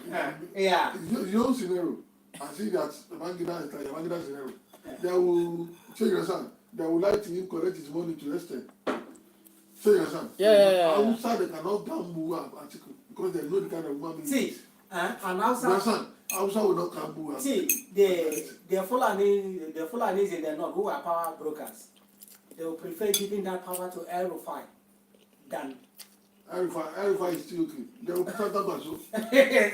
S1: Yeah.
S3: Your own scenario. I see that Babangida is like Babangida scenario. They will show your son. They will like to him collect his money to extent. Show your son.
S2: Yeah.
S3: Outside they cannot gamble Atiku because they know the kind of woman.
S1: See, and outside.
S3: Your son, outside will not gamble.
S1: See, the Fulanis in the north who are power brokers, they will prefer giving that power to El Rufai than.
S3: El Rufai is still okay. They will prefer that also.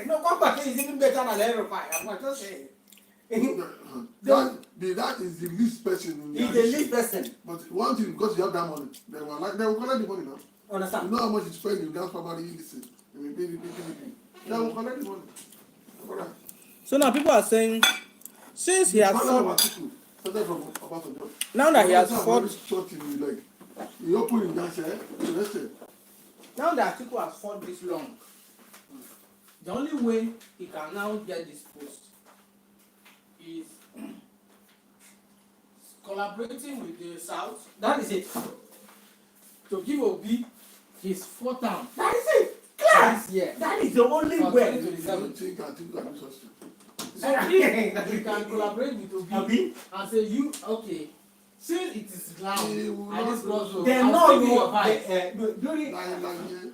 S1: No, Kwakwa is even better than El Rufai. I'm not just saying.
S3: That is the least person.
S1: He's the least person.
S3: But one thing, because you have that money, they will collect the money now.
S1: Understand?
S3: You know how much you spend in gas probably in this thing. They will collect the money.
S2: So now people are saying, since he has fought, now that he has fought,
S3: he opened his gas,
S1: now that people have fought this long, the only way he can now get this post is collaborating with the South. That is it. To give Obi
S2: his fourth term
S1: That is it. Class.
S2: this year.
S1: That is the only
S2: For
S1: way.
S3: I
S2: 2027.
S3: don't think Atiku can do such thing.
S2: We can collaborate with Obi
S1: Abi?
S2: and say you okay. Since it is loud,
S3: He will
S2: I
S3: not
S2: just
S3: do
S2: got
S3: so.
S1: They
S2: I'll
S1: know
S2: take
S1: you.
S2: your advice.
S1: During.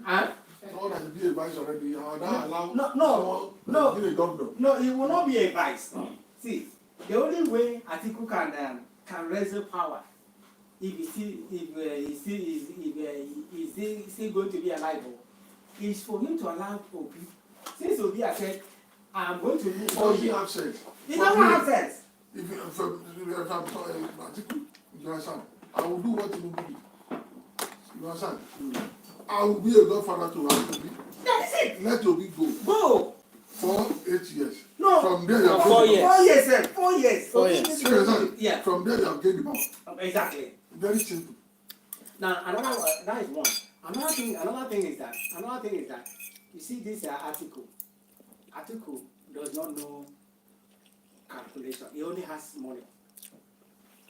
S1: Huh?
S3: All that be advice already. I will not allow
S1: No,
S3: someone be a governor.
S1: no, it will not be a vice. See, the only way Atiku can wrestle power if he's still going to be alive is for him to allow Obi. Since Obi has said, I'm going to do
S3: He
S1: 4
S3: doesn't
S1: years.
S3: have sense.
S1: He doesn't have sense.
S3: If I'm Atiku, you understand? I will do what Tinubu did. You understand? I will be a godfather to Obi.
S1: That is it.
S3: Let Obi go
S1: Go.
S3: for 8 years.
S1: No.
S3: From there, you have
S2: 4
S3: gained the
S2: years.
S1: 4 years, sir. 4 years.
S2: 4
S1: Obi
S2: years.
S1: needs
S3: power.
S1: to-
S3: You understand?
S1: Yeah.
S3: From there, you have gained the power.
S1: Exactly.
S3: Very simple.
S1: Now that is one. Another thing is that you see this article. Article does not know calculation. He only has money.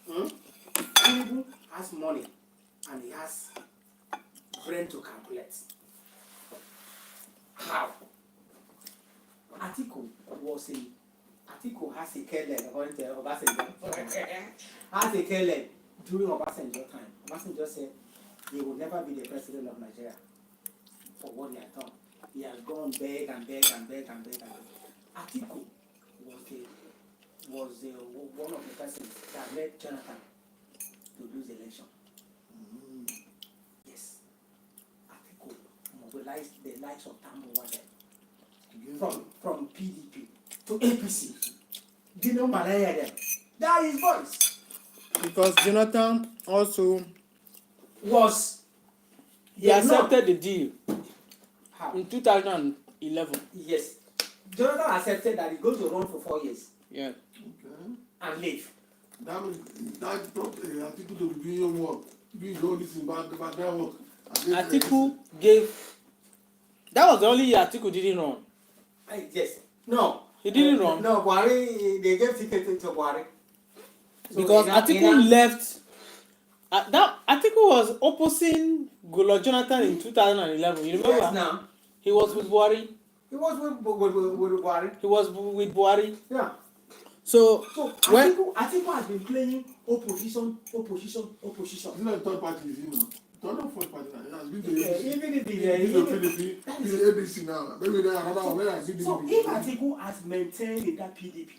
S1: Tinubu has money and he has brain to calculate. How? Atiku has a Kellen according to Obasanjo. Has a Kellen during Obasanjo time. Obasanjo said he will never be the president of Nigeria for what he has done. He has gone beg and beg and beg and beg and beg. Atiku was one of the persons that led Jonathan to lose the election. Yes. Atiku mobilized the likes of Tambo Wade from PDP to APC. Dino Malaya them. That is voice.
S2: Because Jonathan also he
S1: Did not-
S2: accepted the deal
S1: How?
S2: in 2011.
S1: Yes. Jonathan accepted that he's going to run for 4 years
S2: Yeah.
S3: Okay.
S1: and leave.
S3: That means that Atiku to be your work. Be doing this in bad work.
S2: Atiku gave. That was the only year Atiku didn't run.
S1: Yes. No.
S2: He didn't run.
S1: No, Buhari, they gave ticket to Buhari. So
S2: Because
S1: in a-
S2: Atiku left. That Atiku was opposing Goodluck Jonathan in 2011. You remember?
S1: Yes, now.
S2: He was with Buhari.
S1: He was with Buhari.
S2: He was with Buhari.
S1: Yeah.
S2: So
S1: So
S2: when
S1: Atiku has been playing opposition.
S3: It's not a third party, you know. Third or fourth party. It has been the
S1: Even if
S3: He's
S1: the
S3: PDP. He's the ADC now. Maybe there another one where I see
S1: so if Atiku has maintained in that PDP,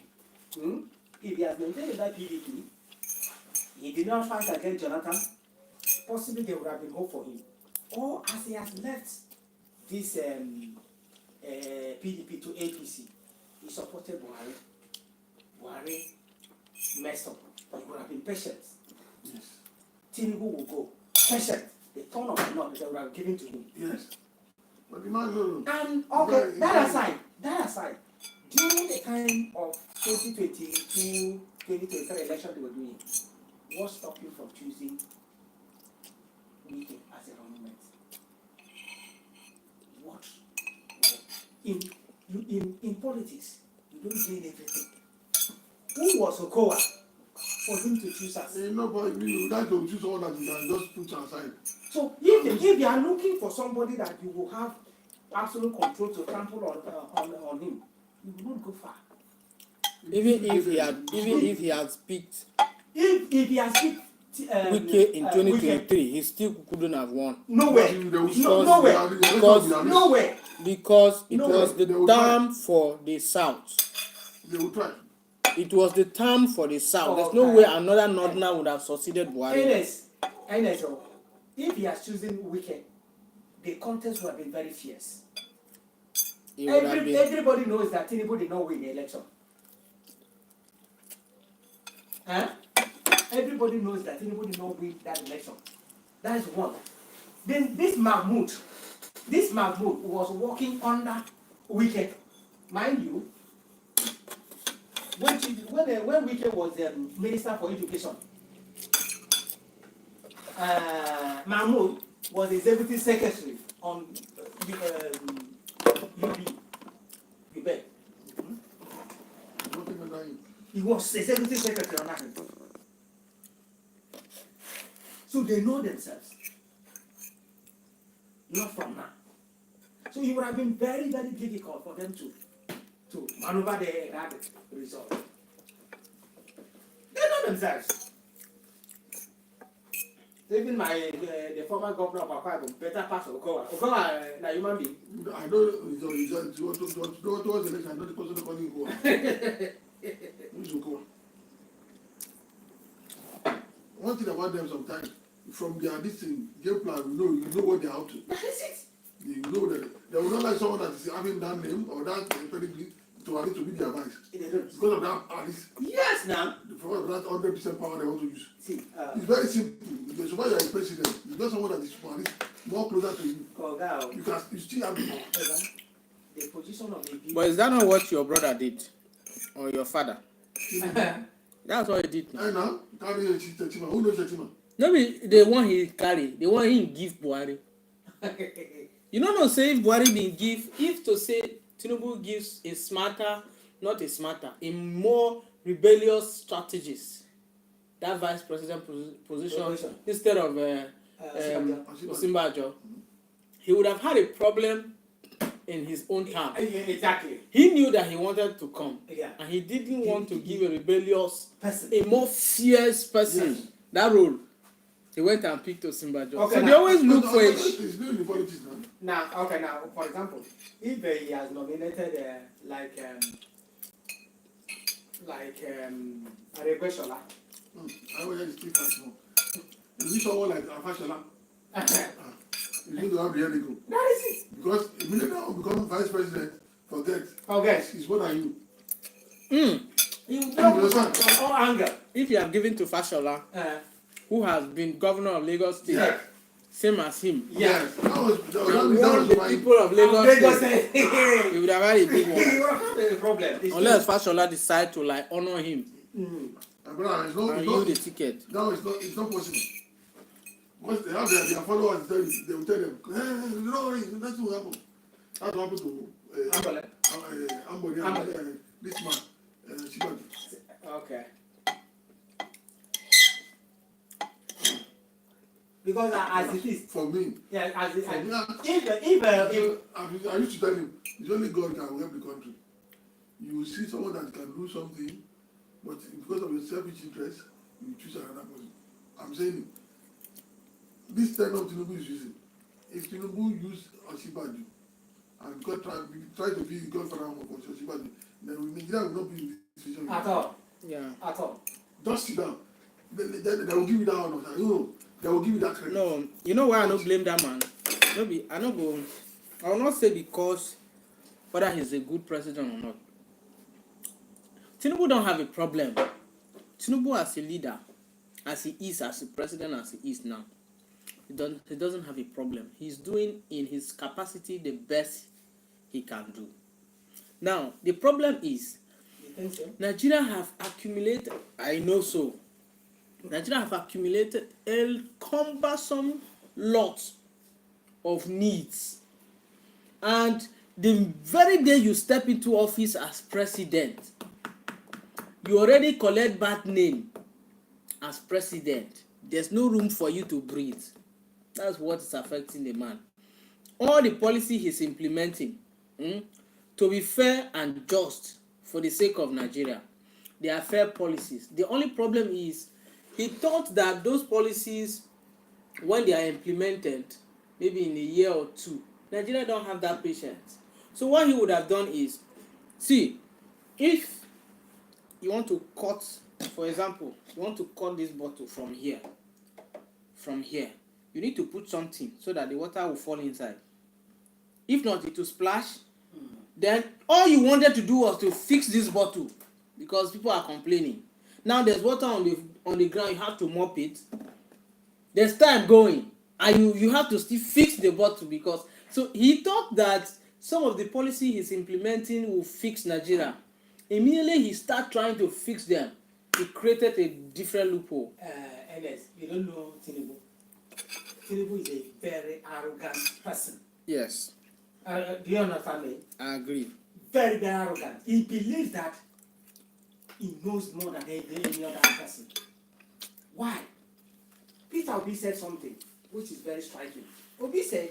S1: if he has maintained in that PDP, he did not fight against Jonathan, possibly there would have been hope for him. Or as he has left this PDP to APC, he supported Buhari. Buhari messed up. He would have been patient.
S3: Yes.
S1: Tinubu will go. Patient. The turn of the north they would have given to him.
S3: Yes. But the man no.
S1: And okay, that aside, during the time of 2022, 2023 election they were doing, what stopped you from choosing Wike as a running mate? What? In politics, you don't gain everything. Who was Okowa for him to choose us?
S3: No, but you like to choose all that you can just put aside.
S1: So if you are looking for somebody that you will have absolute control to trample on him, you will not go far.
S2: even if he had picked
S1: If he has picked
S2: Wike in
S1: Wike,
S2: 2023, he still couldn't have won
S1: nowhere, nowhere.
S2: because it
S1: No,
S2: was the
S3: they will
S2: term for the South.
S3: They will try.
S2: It was the term for the South. There's no
S1: Okay.
S2: way another Northerner would have succeeded Buhari.
S1: NS, if he has chosen Wike, the contest would have been very fierce.
S2: It would have been.
S1: Everybody knows that Tinubu did not win the election. Huh? Everybody knows that Tinubu did not win that election. That is one. Then this Mahmoud was working under Wike. Mind you, when Wike was Minister for Education, Mahmoud was the Deputy Secretary on UB.
S3: Nothing under him.
S1: He was the Deputy Secretary on that. So they know themselves. not from now. So it would have been very, very difficult for them to maneuver that result. They know themselves. Even the former governor of Akwa Ibom, better pass Okowa. Okowa na human being.
S3: I know towards the election, I know the person that calling Okowa. Who's Okowa? One thing about them sometimes, from their this thing, game plan, you know what they're out to.
S1: That is it.
S3: You know that they will not like someone that is having that name or that pedigree to be their vice. Because of that, at least,
S1: Yes, now.
S3: for that 100% power they want to use.
S1: See,
S3: It's very simple. If you are a president, you get someone that is more closer to you. You still have the power.
S1: The position of the
S2: But is that not what your brother did? Or your father? That's what he did.
S3: And now, carry a Chetima. Who knows Chetima?
S2: No, be the one he carry, the one he give Buhari. You know, say if Buhari been give, if to say Tinubu gives a smarter, not a smarter, a more rebellious strategist, that vice president position instead of Osinbajo, he would have had a problem in his own town.
S1: Exactly.
S2: He knew that he wanted to come,
S1: Yeah.
S2: and he didn't want to give a rebellious
S1: Person.
S2: a more fierce person that role. He went and picked Osinbajo.
S1: Okay,
S2: So
S1: now,
S2: they always look for it.
S3: It's doing the politics now.
S1: Now, for example, if he has nominated Aregbesola,
S3: I will just speak as more. You need someone like Afashola. You need to have the head go.
S1: that is it.
S3: Because immediately now become vice president, forget.
S1: Okay.
S3: He's more than you.
S1: You know from all angles.
S2: If you have given to Fashola, who has been governor of Lagos State,
S3: Yeah.
S2: same as him,
S3: Yes. That was
S2: the
S3: my
S2: people of Lagos State,
S1: State.
S2: he would have had a big
S1: You
S2: one.
S1: will have a problem. It's
S2: Unless Fashola decide to like honor him
S3: brother,
S2: and
S3: it's
S2: yield the
S3: not,
S2: ticket.
S3: no, it's not possible. Because they have their followers, they will tell them, don't worry, nothing will happen. That's what happened to Ambode, this man, Chibadi.
S1: Okay. Because as it is,
S3: For me,
S1: yeah, as it
S3: for me,
S1: if
S3: I used to tell him, it's only God can help the country. You will see someone that can do something, but because of your selfish interest, you choose another person. I'm saying it. This time of Tinubu is using. If Tinubu use Osinbajo and God try to be the godfather of Osinbajo, then Nigeria will not be in this situation.
S1: at all,
S2: Yeah.
S1: at all.
S3: Just sit down. They will give you that honor. You know, they will give you that credit.
S2: No, you know why I don't blame that man? No be, I no go. I will not say because whether he's a good president or not. Tinubu don't have a problem. Tinubu as a leader, as he is, as a president, as he is now, he doesn't have a problem. He's doing in his capacity the best he can do. Now, the problem is,
S1: You think so?
S2: Nigeria have accumulated, I know so, Nigeria have accumulated a cumbersome lot of needs. And the very day you step into office as president, you already collect bad name as president. There's no room for you to breathe. That's what is affecting the man. All the policy he's implementing, to be fair and just for the sake of Nigeria, they are fair policies. The only problem is he thought that those policies, when they are implemented, maybe in a year or two, Nigeria don't have that patience. So what he would have done is, see, if you want to cut, for example, you want to cut this bottle from here, you need to put something so that the water will fall inside. If not, it will splash. Then all you wanted to do was to fix this bottle because people are complaining. Now there's water on the ground, you have to mop it. There's time going, and you have to still fix the bottle because so he thought that some of the policy he's implementing will fix Nigeria. Immediately he started trying to fix them. He created a different loophole.
S1: Ernest, you don't know Tinubu. Tinubu is a very arrogant person.
S2: Yes,
S1: Do you understand me?
S2: I agree.
S1: Very, very arrogant. He believes that he knows more than any other person. Why? Peter Obi said something which is very striking. Obi said,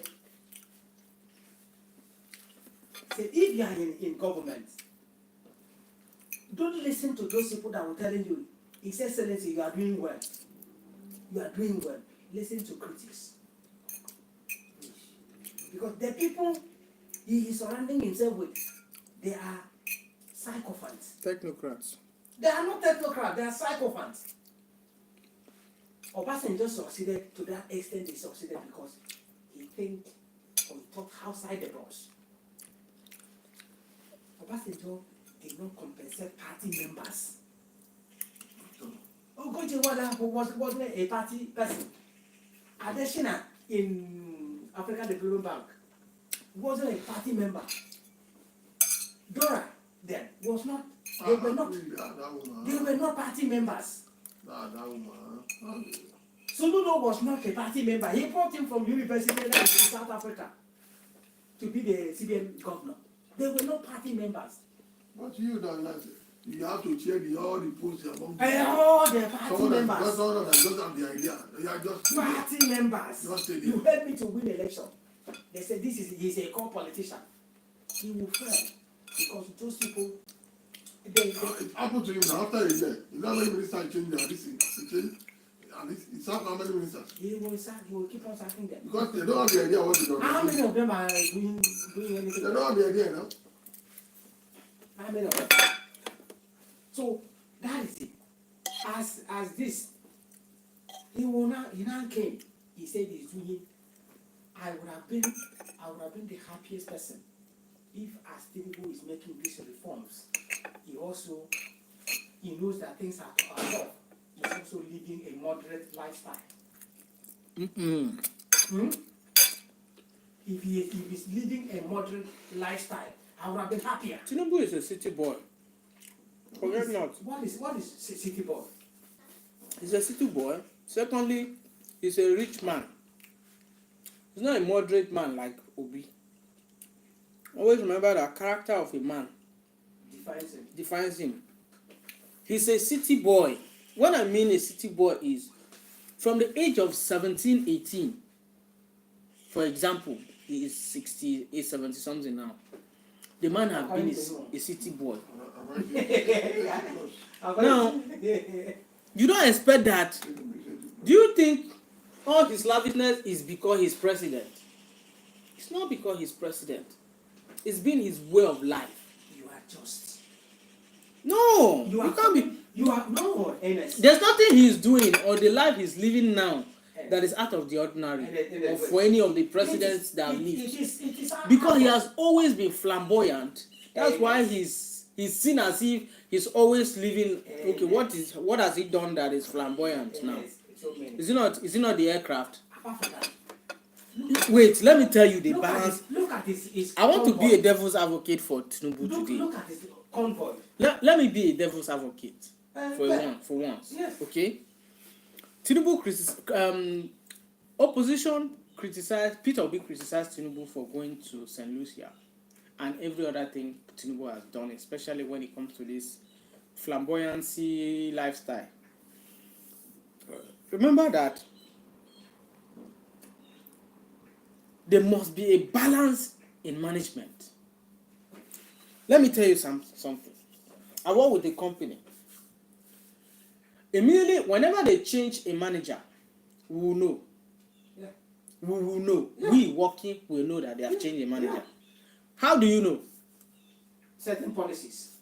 S1: Say, if you are in government, don't listen to those people that were telling you, His Excellency, you are doing well. You are doing well. Listen to critics. Because the people he is surrounding himself with, they are sycophants.
S2: Technocrats.
S1: They are not technocrats, they are sycophants. Obasanjo succeeded to that extent. He succeeded because he think or he thought outside the box. Obasanjo did not compensate party members. Ogoje wasn't a party person. Adesina in African Development Bank wasn't a party member. Dora then was not. They were not. They were not party members. Soludo was not a party member. He brought him from university in South Africa to be the CBN governor. They were not party members.
S3: But you don't like it. You have to check all the posts among
S1: All the party
S3: someone
S1: members.
S3: that doesn't have the idea. They are just
S1: Party members.
S3: Just stay there.
S1: You helped me to win election. They said he's a core politician. He will fail because those people.
S3: It happened to him now after a year. You know how many ministers changed their this thing? He changed. And it's not how many ministers.
S1: He will keep on sacking them.
S3: Because they don't have the idea what to do.
S1: How many of them are doing anything?
S3: They don't have the idea now.
S1: How many of them? So that is it. As this, he now came. He said he's doing. I would have been the happiest person if, as Tinubu is making these reforms, he knows that things are tough. He's also living a moderate lifestyle. If he's living a moderate lifestyle, I would have been happier.
S2: Tinubu is a city boy. Forget not.
S1: What is city boy?
S2: He's a city boy. Secondly, he's a rich man. He's not a moderate man like Obi. Always remember that character of a man defines him. He's a city boy. What I mean a city boy is from the age of 17, 18. For example, he is 60, he's 70 something now. The man has been a city boy. Now, you don't expect that. Do you think all his lavishness is because he's president? It's not because he's president. It's been his way of life.
S1: You are just.
S2: No, you can't be.
S1: You are no, Ernest.
S2: There's nothing he's doing or the life he's living now that is out of the ordinary or for any of the presidents that have lived. Because he has always been flamboyant. That's why he's seen as if he's always living. Okay, what has he done that is flamboyant now? Is it not the aircraft?
S1: Apart from that,
S2: Wait, let me tell you the
S1: look
S2: balance.
S1: Look at his
S2: I want
S1: convoy.
S2: to be a devil's advocate for Tinubu today.
S1: Look at his convoy.
S2: Let me be a devil's advocate for once.
S1: Yes.
S2: Okay. Tinubu opposition criticized Peter Obi criticized Tinubu for going to St. Lucia and every other thing Tinubu has done, especially when it comes to this flamboyancy lifestyle. Remember that there must be a balance in management. Let me tell you something. I work with a company. Immediately, whenever they change a manager, we will know.
S1: Yeah.
S2: We will know.
S1: Yeah.
S2: We working will know that they have changed a manager. Yeah. How do you know?
S1: Certain policies.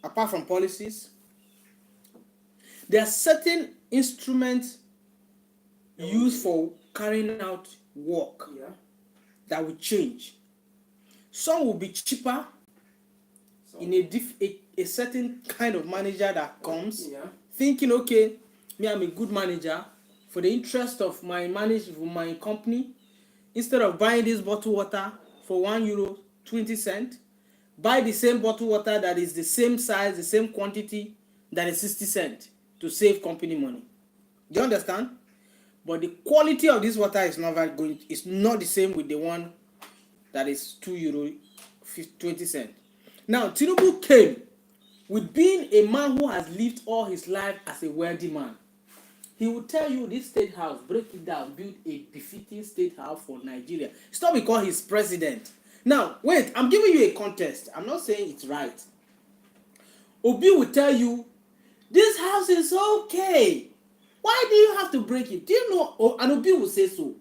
S2: Apart from policies, there are certain instruments used for carrying out work that will change. Some will be cheaper in a certain kind of manager that comes thinking, okay, me I'm a good manager for the interest of my my company. Instead of buying this bottled water for €1.20, buy the same bottled water that is the same size, the same quantity, that is 60 cents to save company money. Do you understand? But the quality of this water is not it's not the same with the one that is €2.20. Now, Tinubu came with being a man who has lived all his life as a wealthy man. He will tell you this state house, break it down, build a befitting state house for Nigeria. It's not because he's president. Now, wait, I'm giving you a contest. I'm not saying it's right. Obi will tell you, this house is okay. Why do you have to break it? Do you know? Oh, and Obi will say so.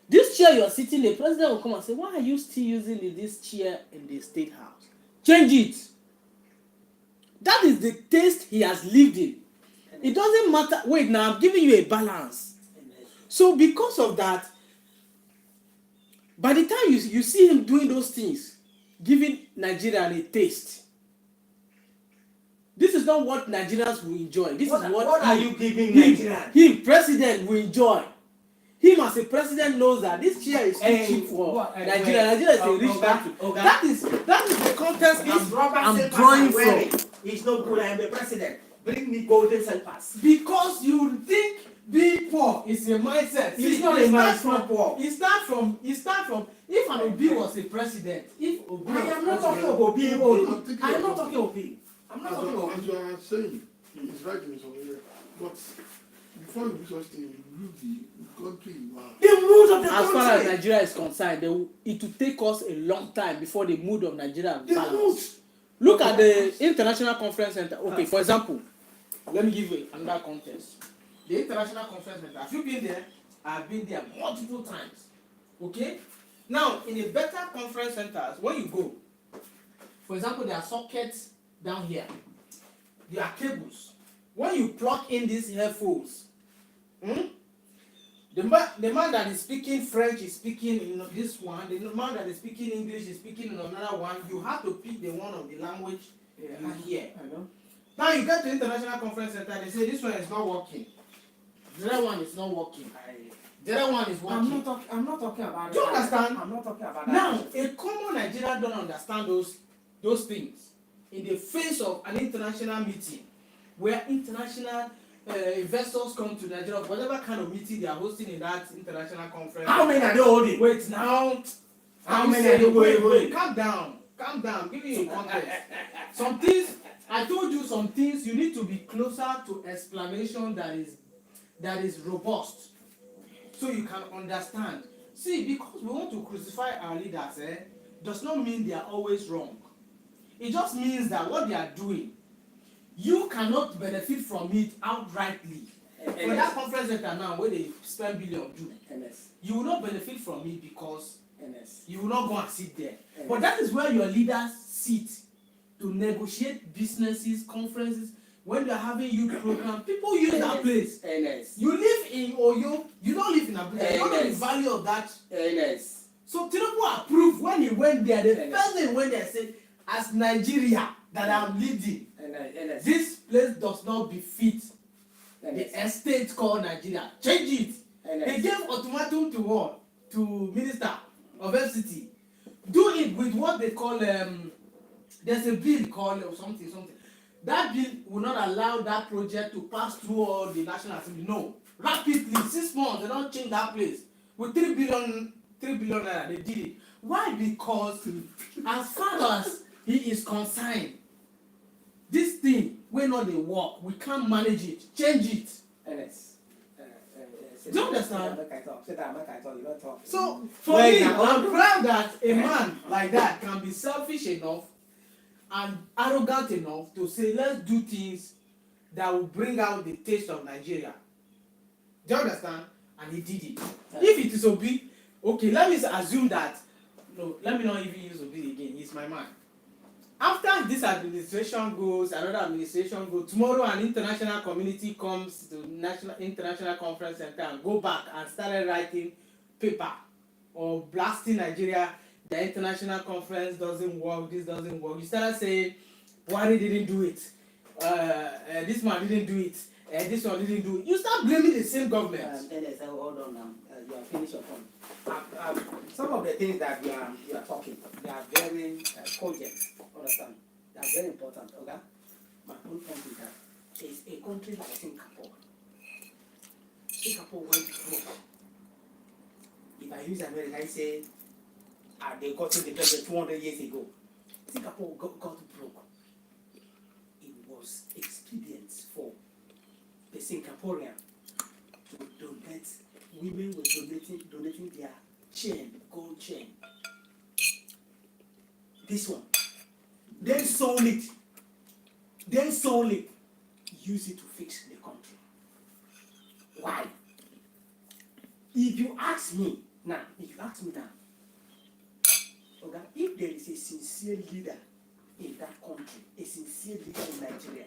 S2: This chair you're sitting, the president will come and say, why are you still using this chair in the state house? Change it. That is the taste he has lived in. It doesn't matter. Wait, now I'm giving you a balance. So because of that, by the time you see him doing those things, giving Nigeria a taste, this is not what Nigerians will enjoy. This is what
S1: are you giving Nigerians?
S2: Him, president, will enjoy. Him as a president knows that this chair is too cheap for Nigeria. Nigeria is a rich country. That is the context I'm drawing from.
S1: It's not good. I am the president. Bring me golden slippers.
S2: Because you think being poor is a mindset.
S1: It's not a mindset. Poor.
S2: It starts from. If an Obi was a president, if Obi.
S1: I am not talking of Obi. I am not talking of Obi. I'm not talking of Obi.
S3: As you are saying, it's right in some area, but before you do such thing, you rule the country you are.
S1: The mood of the country.
S2: As far as Nigeria is concerned, it will take us a long time before the mood of Nigeria balance. Look at the International Conference Center. Okay, for example, let me give you another context. The International Conference Center. Have you been there? I've been there multiple times. Okay? Now, in a better conference centers, when you go, for example, there are sockets down here. There are cables. When you plug in these headphones, the man that is speaking French is speaking in this one. The man that is speaking English is speaking in another one. You have to pick the one of the language you hear. Now you get to International Conference Center, they say this one is not working. The other one is not working. The other one is working.
S1: I'm not talking about
S2: Do you understand?
S1: I'm not talking about that.
S2: Now, a common Nigerian don't understand those things in the face of an international meeting where international investors come to Nigeria, whatever kind of meeting they are hosting in that international conference.
S1: How many are they holding?
S2: Wait now.
S1: How many are they holding?
S2: Wait, calm down. Give me a context. Some things, I told you some things, you need to be closer to explanation that is robust, so you can understand. See, because we want to crucify our leaders, does not mean they are always wrong. It just means that what they are doing, you cannot benefit from it outrightly. For that conference center now, where they spend billion do, you will not benefit from it because you will not go and sit there. But that is where your leaders sit to negotiate businesses, conferences. When they are having youth program, people use that place. You live in Oyo, you don't live in Abuja. You don't know the value of that. So Tinubu approved when he went there. The first thing when they said, as Nigeria that I'm leading, this place does not befit the estate called Nigeria. Change it. They gave ultimatum to what? To Minister of FCT. Do it with what they call there's a bill called something. That bill will not allow that project to pass through all the National Assembly. No. Rapidly, 6 months, they don't change that place. With 3 billion naira, they did it. Why? Because as far as he is concerned, this thing will not dey work. We can't manage it. Change it. Do you understand? So for me, I'm proud that a man like that can be selfish enough and arrogant enough to say, let's do things that will bring out the taste of Nigeria. Do you understand? And he did it. If it is Obi, okay, let me assume that. No, let me not even use Obi again. He's my man. After this administration goes, another administration goes, tomorrow an international community comes to international conference center and go back and started writing paper or blasting Nigeria. The international conference doesn't work, this doesn't work. You started saying, Buhari didn't do it, this man didn't do it, this one didn't do it. You start blaming the same government.
S1: Hold on now. You have finished your point. Some of the things that you are talking, they are very cogent. Understand? They are very important. Okay? My whole point is that it's a country like Singapore. Singapore went broke. If I use America, I say they got independent 200 years ago. Singapore got broke. It was expedient for the Singaporean to donate. Women were donating their chain, gold chain. this one, then sold it, use it to fix the country. Why? If you ask me now, okay, if there is a sincere leader in that country, a sincere leader in Nigeria,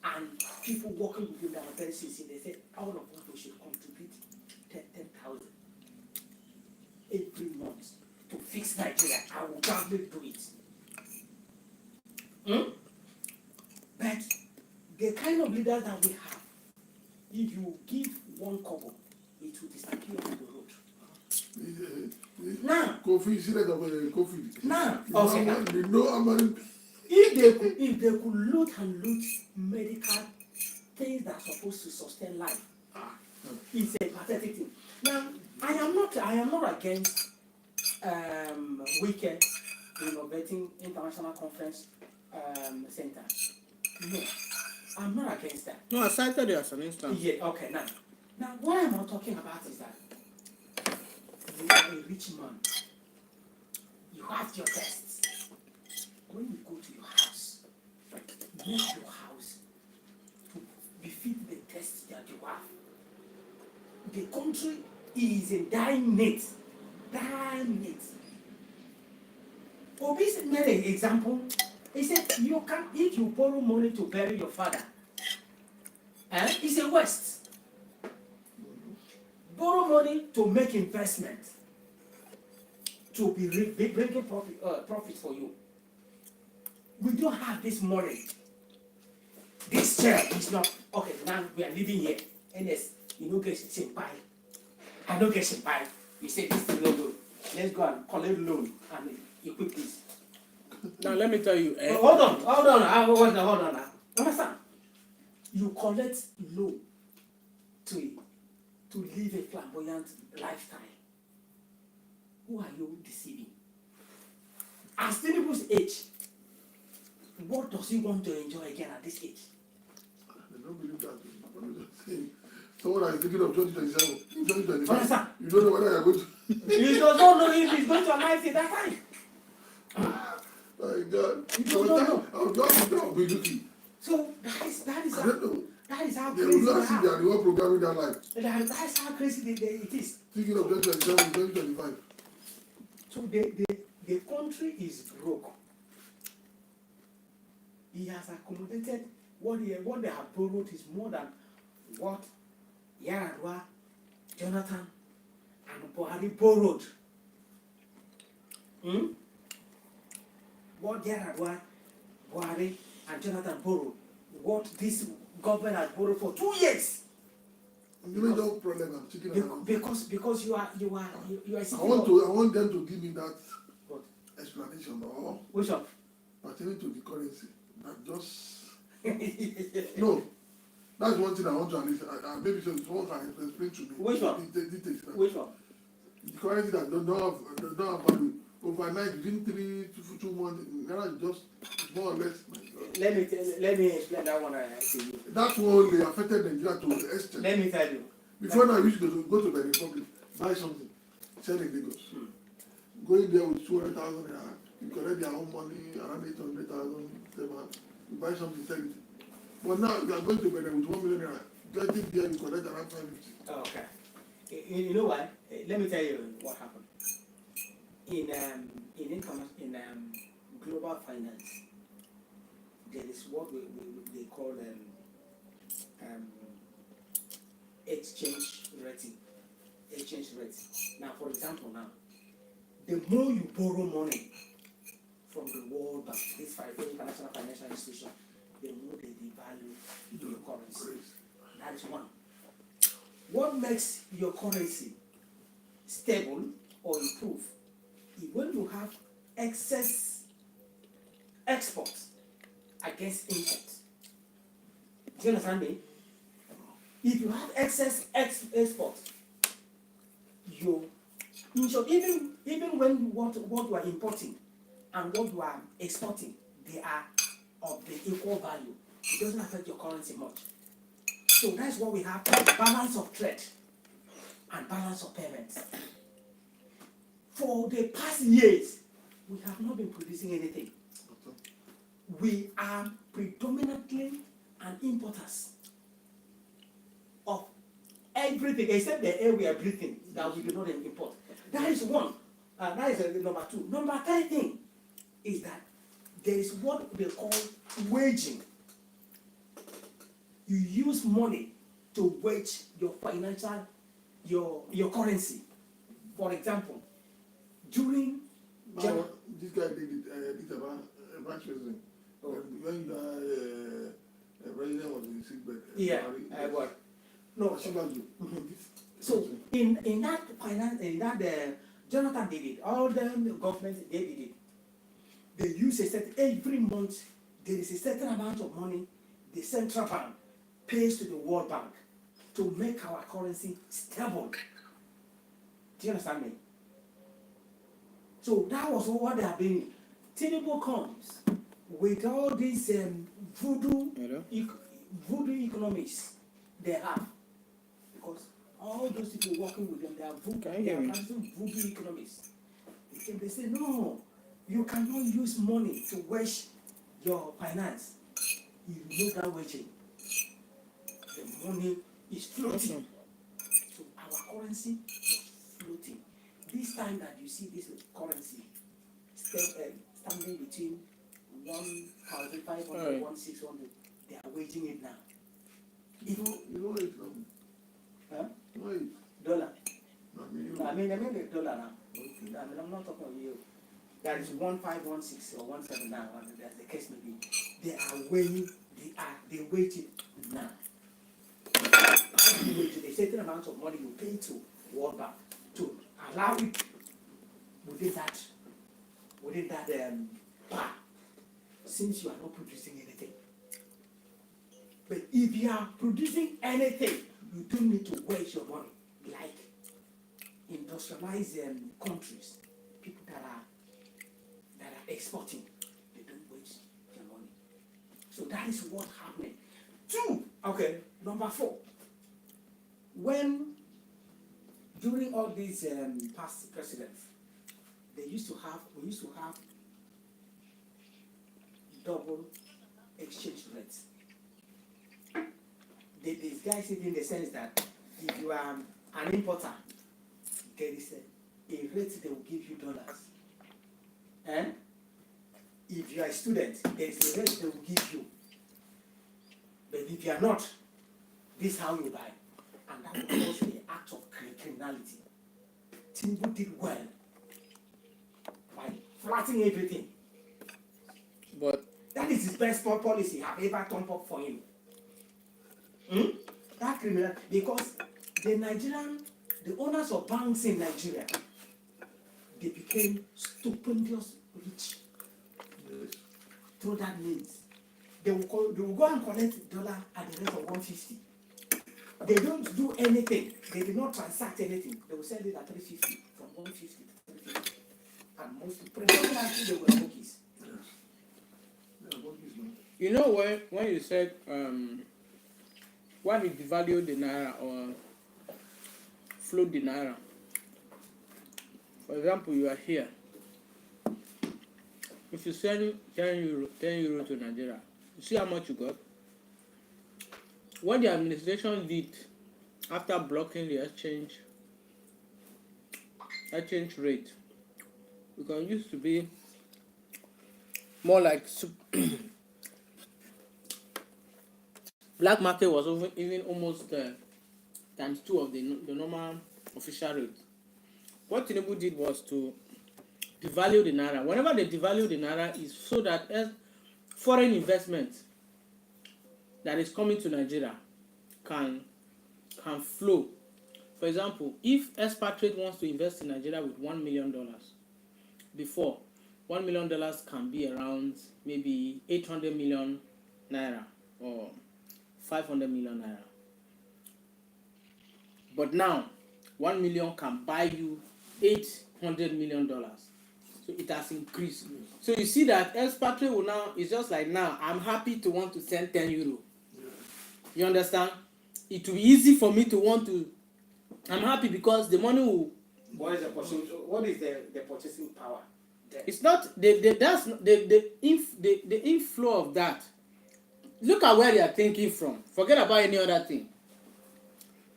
S1: and people working with him that are very sincere, they say all of us we should contribute 10,000 every month to fix Nigeria. I will gladly do it. But the kind of leaders that we have, if you give one kobo, it will disappear on the road. Now, if they could loot medical things that are supposed to sustain life, it's a pathetic thing. Now, I am not against Weekend Innovating International Conference Center. No, I'm not against that.
S2: No, I cited it as an instance.
S1: Yeah, okay, now what I'm not talking about is that you are a rich man. You have your tests. When you go to your house, make your house to befit the tests that you have. The country is in dying need. Obi made an example. He said, you can, if you borrow money to bury your father, it's a waste. Borrow money to make investment, to be bringing profit for you. We don't have this money. This chair is not, okay, now we are living here. And yes, you don't get simpai. I don't get simpai. You say this is no good. Let's go and collect loan and equip this.
S2: Now let me tell you.
S1: Hold on. Understand? You collect loan to live a flamboyant lifestyle. Who are you deceiving? At Tinubu's age, what does he want to enjoy again at this age?
S3: I don't believe that. I'm just saying. Someone that is thinking of 2027, 2025,
S1: Understand?
S3: you don't know whether you're going to.
S1: You don't know if he's going to announce it that time.
S3: My God.
S1: You don't know.
S3: I'll just be looking.
S1: So that is
S3: I don't know.
S1: how
S3: They
S1: crazy
S3: will not see
S1: they
S3: they
S1: are.
S3: are the one programming their life.
S1: That's how crazy it is.
S3: Thinking of 2027, 2025.
S1: So the country is broke. He has accommodated what they have borrowed is more than what Yar'Adua, Jonathan, and Buhari borrowed. What Yar'Adua, Buhari, and Jonathan borrowed, what this government has borrowed for 2 years.
S3: You know the problem I'm thinking about.
S1: Because you are
S3: I want them to give me that
S1: what?
S3: explanation or
S1: Which one?
S3: pertaining to the currency. Not just no. That's one thing I want to understand. Maybe someone can explain to me.
S1: Which one?
S3: The details.
S1: Which one?
S3: The currency that don't have value overnight within 3 to 2 months. Now just more or less.
S1: Let me explain that one to you.
S3: That one they affected Nigeria to the extent.
S1: Let me tell you.
S3: Before now, we used to go to the Republic, buy something, sell in Lagos. Going there with 200,000 naira, you collect their own money around 800,000. You buy something, sell it. But now you are going to Benin with 1 million naira. Get it there, you collect around 550.
S1: Okay. You know what? Let me tell you what happened. In global finance, there is what they call exchange rate. Now, for example, the more you borrow money from the World Bank, this international financial institution, the more they devalue your currency. That is one. What makes your currency stable or improve is when you have excess exports against imports. Do you understand me? If you have excess exports, even when what you are importing and what you are exporting, they are of the equal value. It doesn't affect your currency much. So that's what we have: balance of trade and balance of payments. For the past years, we have not been producing anything. We are predominantly an importers of everything except the air we are breathing that we do not import. That is one. That is number two. Number three thing is that there is what they call waging. You use money to wage your financial, your currency. For example, during
S3: This guy did it about vice president.
S1: Oh.
S3: When the president was in sick bed.
S1: what? No.
S3: Asiwaju.
S1: So in that finance, in that Jonathan did it. All the governments they did it. They use a certain every month. There is a certain amount of money the central bank pays to the World Bank to make our currency stable. Do you understand me? So that was what they have been. Tinubu comes with all these voodoo economics they have, because all those people working with them, they are practicing voodoo economics. They say no, you cannot use money to wash your finance. You remove that waging, the money is floating. So our currency is floating. This time that you see this currency standing between 1,500 and 1,600, they are waging it now.
S3: You know it from?
S1: Huh?
S3: You know it?
S1: Dollar.
S3: I mean,
S1: I mean the dollar now. Okay. I mean, I'm not talking about you. That is 1,516 or 1,7 now, as the case may be. They are weighing, they wage it now. A certain amount of money you pay to World Bank to allow it within that bar, since you are not producing anything. But if you are producing anything, you don't need to waste your money. Like industrialized countries, people that are exporting, they don't waste their money. So that is what's happening. Two, okay, number four. When during all these past presidents, we used to have double exchange rates. These guys in the sense that if you are an importer, there is a rate they will give you dollars. And if you are a student, there is a rate they will give you. But if you are not, this is how you buy. And that was also an act of criminality. Tinubu did well by flattening everything.
S2: But
S1: that is his best policy have ever turned up for him. That criminal, because the owners of banks in Nigeria, they became stupendous rich through that means. They will go and collect dollar at the rate of 150. They don't do anything. They do not transact anything. They will sell it at 350, from 150 to 350. And most predominantly they were bookies.
S2: you know when you said why he devalued the naira or float the naira. For example, you are here. If you send 10 euro to Nigeria, you see how much you got? What the administration did after blocking the exchange rate, because it used to be more like black market was even almost times 2 of the normal official rate. What Tinubu did was to devalue the naira. Whenever they devalue the naira, is so that foreign investment that is coming to Nigeria can flow. For example, if expatriate wants to invest in Nigeria with $1 million, before $1 million can be around maybe 800 million naira or 500 million naira. But now 1 million can buy you $800 million. So it has increased. So you see that expatriate will now, it's just like now, I'm happy to want to send 10 euro. You understand? It will be easy for me to want to, I'm happy because the money will.
S1: What is the purchasing power
S2: It's not the inflow of that. Look at where they are thinking from. Forget about any other thing.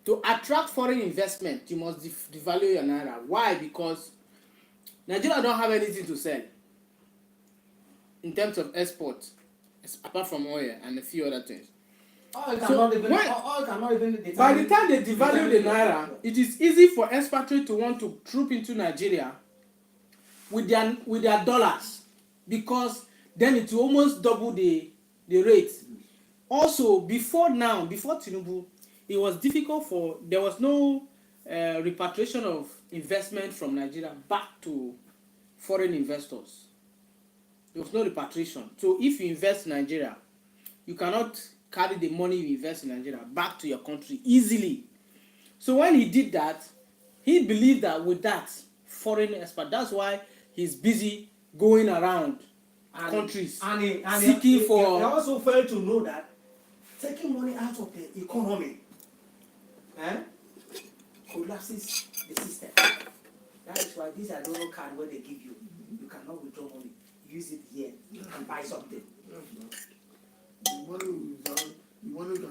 S2: To attract foreign investment, you must devalue your naira. Why? Because Nigeria don't have anything to sell in terms of export, apart from oil and a few other things.
S1: Oil
S2: So
S1: cannot even.
S2: when-
S1: Oil cannot even.
S2: By the time they devalue the naira, it is easy for expatriates to want to troop into Nigeria with their dollars, because then it will almost double the rate. Also, before Tinubu, it was difficult there was no repatriation of investment from Nigeria back to foreign investors. There was no repatriation. So if you invest in Nigeria, you cannot carry the money you invest in Nigeria back to your country easily. So when he did that, he believed that with that foreign expert, that's why he's busy going around countries seeking for.
S1: They also failed to know that taking money out of the economy collapses the system. That is why these are no card where they give you. You cannot withdraw money. Use it here and buy something.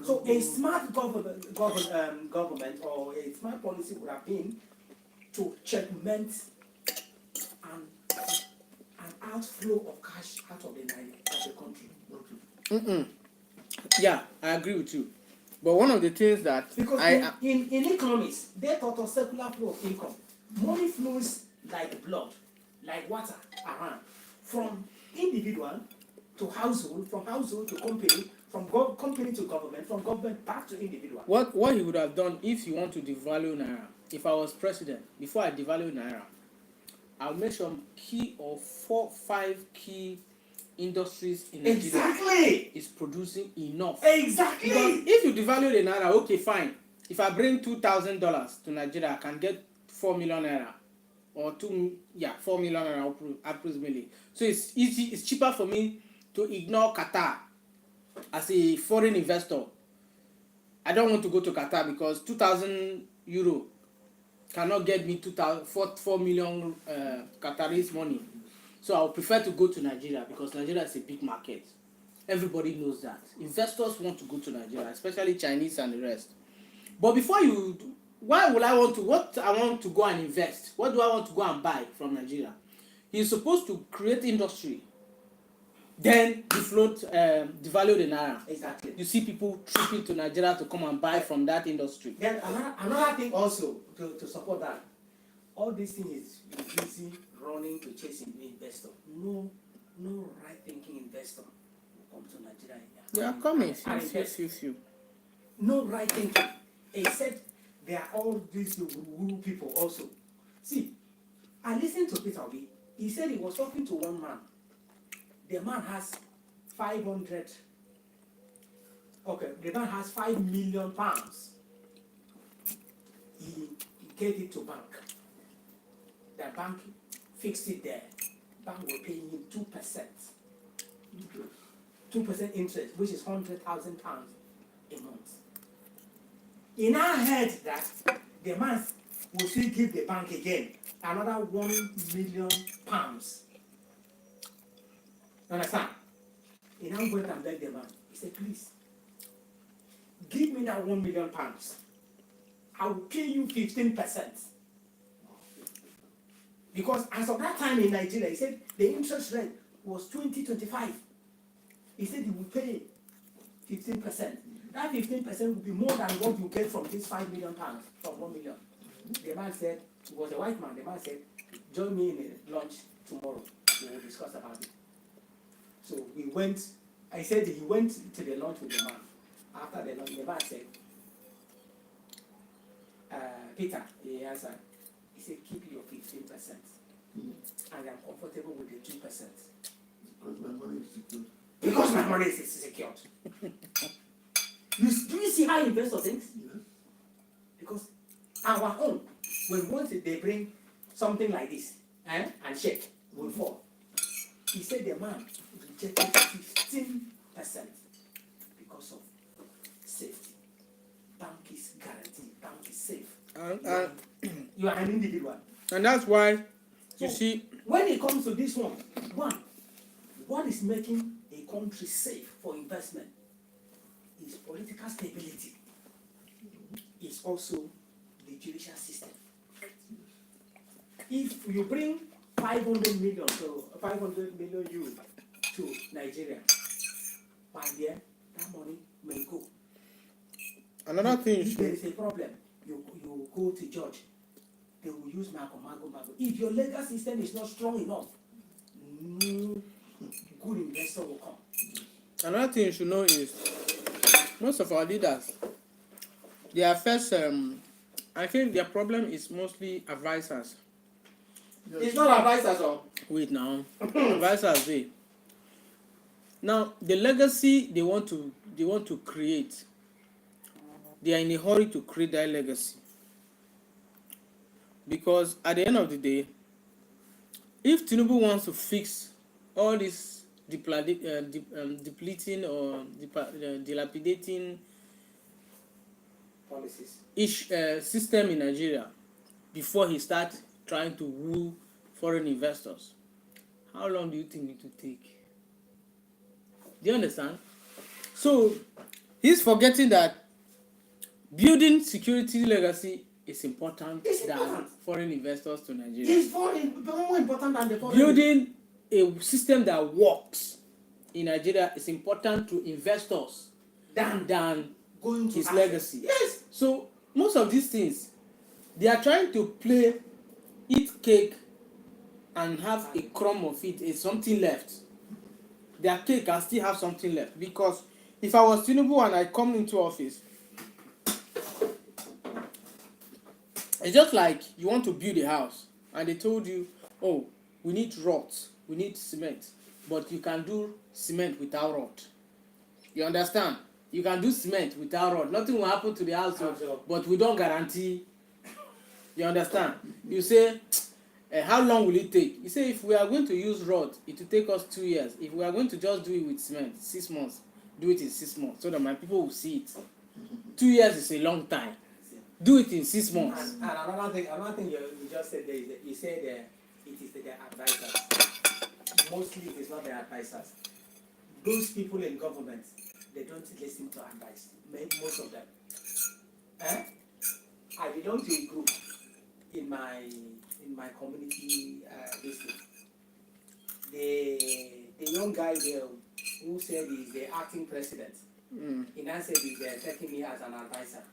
S1: So a smart government or a smart policy would have been to checkmate an outflow of cash out of the country.
S2: Yeah, I agree with you. But one of the things that
S1: Because in economics, they thought of circular flow of income. Money flows like blood, like water around, from individual to household, from household to company, from company to government, from government back to individual.
S2: What he would have done if you want to devalue naira, if I was president, before I devalue naira, I'll make some 4-5 key industries in Nigeria
S1: Exactly
S2: is producing enough.
S1: Exactly.
S2: Because if you devalue the naira, okay, fine. If I bring $2,000 to Nigeria, I can get 4 million naira, or 4 million naira approximately. So it's easy. It's cheaper for me to ignore Qatar as a foreign investor. I don't want to go to Qatar because 2,000 euro cannot get me 4 million Qataris money. So I would prefer to go to Nigeria because Nigeria is a big market. Everybody knows that. Investors want to go to Nigeria, especially Chinese and the rest. But before what I want to go and invest? What do I want to go and buy from Nigeria? You're supposed to create industry. Then devalue the naira.
S1: Exactly.
S2: You see people trooping to Nigeria to come and buy from that industry.
S1: Then another thing also to support that, all these things is busy running to chasing the investor. No right thinking investor will come to Nigeria.
S2: They are coming. Few.
S1: No right thinking. Except there are all these woo people also. See, I listened to Peter Obi. He said he was talking to one man. The man has 500. Okay, the man has £5 million. He gave it to bank. The bank fixed it there. Bank will pay him 2%. 2% interest, which is £100,000 a month. He now heard that the man will still give the bank again another £1 million. You understand? He now went and begged the man. He said, please, give me that £1 million. I will pay you 15%. Because as of that time in Nigeria, he said the interest rate was 20-25. He said he would pay 15%. That 15% would be more than what you get from this £5 million, from 1 million. The man said, he was a white man, the man said, join me in a lunch tomorrow. We will discuss about it. So we went, I said he went to the lunch with the man. After the lunch, the man said, Peter, he answered, he said, keep your 15%. And I'm comfortable with the 2%.
S3: Because my money is secured.
S1: Because my money is secured. Do you see how investor thinks?
S3: Yes.
S1: Because our own, when once they bring something like this and shake, will fall. He said the man rejected 15% because of safety. Bank is guaranteed, bank is safe. You are an individual.
S2: And that's why
S1: So
S2: You see,
S1: when it comes to this one, what is making a country safe for investment is political stability. It's also the judicial system. If you bring 500 million euro to Nigeria, one year, that money may go.
S2: another thing you
S1: If there
S2: should
S1: is a problem, you go to judge. They will use mago. If your legal system is not strong enough, no good investor will come.
S2: another thing you should know is most of our leaders, their first I think their problem is mostly advisors.
S1: It's not advisors all.
S2: Wait now. Advisors they. Now the legacy they want to create, they are in a hurry to create that legacy. Because at the end of the day, if Tinubu wants to fix all this depleting or dilapidating
S1: Policies.
S2: each system in Nigeria before he starts trying to woo foreign investors, how long do you think it will take? Do you understand? So he's forgetting that building security legacy is important
S1: It's
S2: than
S1: important.
S2: foreign investors to Nigeria.
S1: It's more important than the foreign.
S2: Building a system that works in Nigeria is important to investors than
S1: going to
S2: his
S1: access.
S2: legacy.
S1: Yes.
S2: So most of these things, they are trying to eat cake and have a crumb of it, something left. Their cake can still have something left. Because if I was Tinubu and I come into office, it's just like you want to build a house and they told you, oh, we need rods, we need cement, but you can do cement without rod. You understand? You can do cement without rod. Nothing will happen to the house, but we don't guarantee. You understand? You say, how long will it take? You say, if we are going to use rod, it will take us 2 years. If we are going to just do it with cement, 6 months, do it in 6 months so that my people will see it. 2 years is a long time. Do it in 6 months.
S1: And another thing you just said there is that you said it is the advisors. Mostly it is not the advisors. Those people in government, they don't listen to advice. Most of them. I belong to a group in my community district. The young guy there who said he's the acting president, he now said he's taking me as an advisor.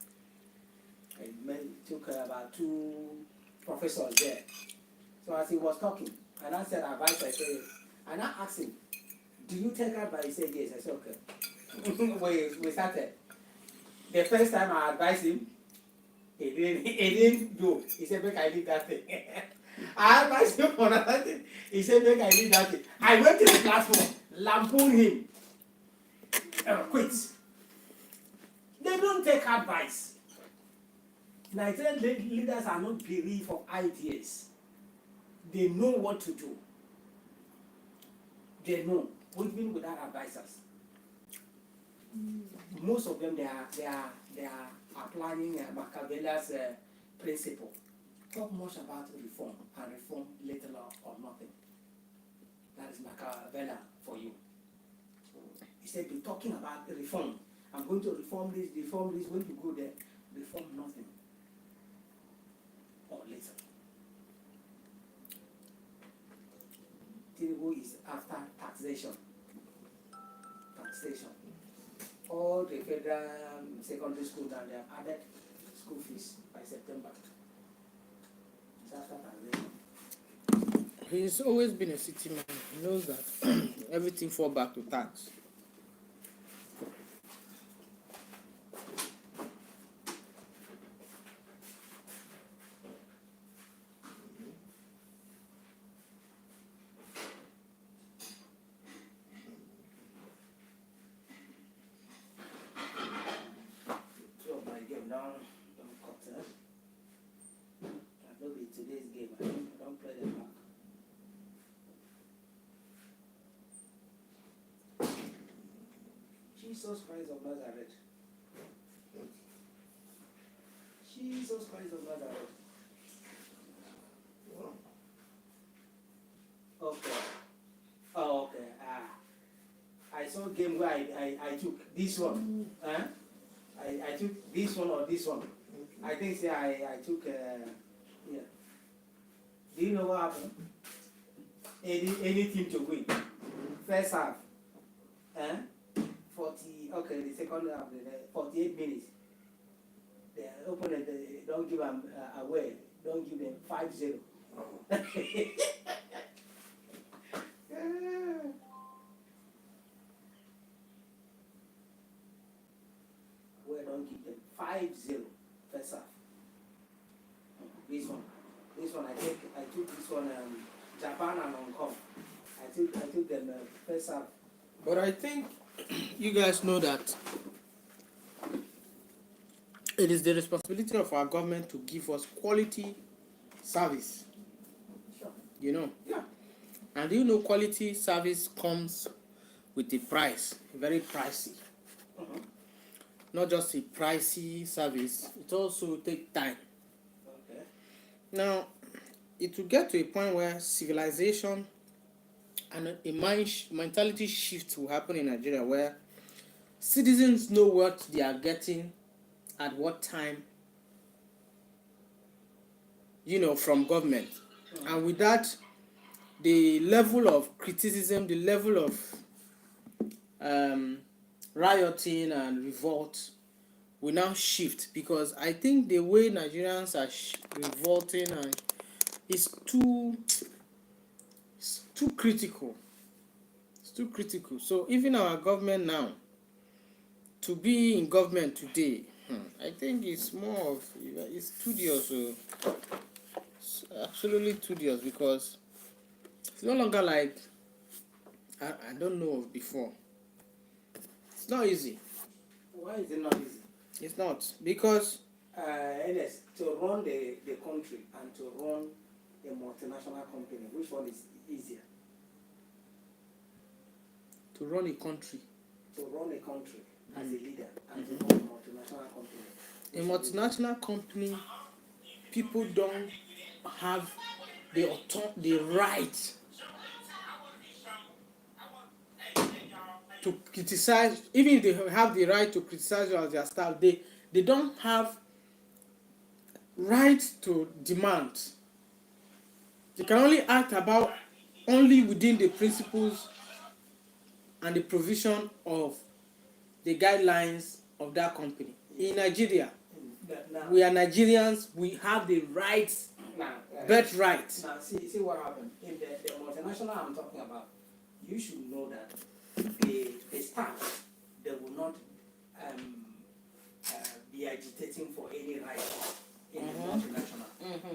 S1: It took about 2 professors there. So as he was talking, and I said advisor, I said, and I asked him, do you take advice? He said yes. I said okay. we started. The first time I advised him, he didn't do. He said, make I leave that thing. I advised him for another thing. He said, make I leave that thing. I went to the classroom, lampoon him. Quit. They don't take advice. Nigerian leaders are not bereft of ideas. They know what to do. They know, even without advisors. Most of them they are applying Machiavelli's principle. Talk much about reform and reform little or nothing. That is Machiavelli for you. He said, be talking about reform. I'm going to reform this. When you go there, reform nothing. Or little. Tinubu is after taxation. All the federal secondary school that they have added school fees by September. It's after taxation.
S2: He's always been a city man. He knows that everything falls back to tax.
S1: Today's game, I don't play them back. Jesus Christ of Nazareth. Jesus Christ of Nazareth. saw a game where I took this one. Huh? I took this one or this one. I think say I took yeah. Do you know what happened? Any team to win. First half. 40 okay, the second half, 48 minutes. The opponent don't give them away, don't give them 5-0. We don't give them 5-0 first half. This one I took this one Japan and Hong Kong. I took them first half.
S2: But I think you guys know that it is the responsibility of our government to give us quality service.
S1: Sure.
S2: You know.
S1: Yeah.
S2: And you know, quality service comes with a price, very pricey.
S1: Uh-huh.
S2: Not just a pricey service, it also takes time.
S1: Okay.
S2: Now, it will get to a point where civilization and a mentality shift will happen in Nigeria, where citizens know what they are getting at what time, you know, from government. And with that, the level of criticism, the level of rioting and revolt will now shift, because I think the way Nigerians are revolting and is too critical. It's too critical. So even our government now, to be in government today, I think it's more of, it's tedious. It's absolutely tedious, because it's no longer like I don't know of before. It's not easy.
S1: Why is it not easy?
S2: It's not, because
S1: Yes, to run the country and to run a multinational company, which one is easier?
S2: to run a country,
S1: To run a country as a leader and to run a multinational company.
S2: a multinational company, people don't have the right to criticize. Even if they have the right to criticize you as their staff, they don't have right to demand. They can only act about only within the principles and the provision of the guidelines of that company. In Nigeria,
S1: Now,
S2: we are Nigerians, we have the rights,
S1: now,
S2: birthright.
S1: now see what happened. In the multinational I'm talking about, you should know that the staff, they will not be agitating for any right in the multinational.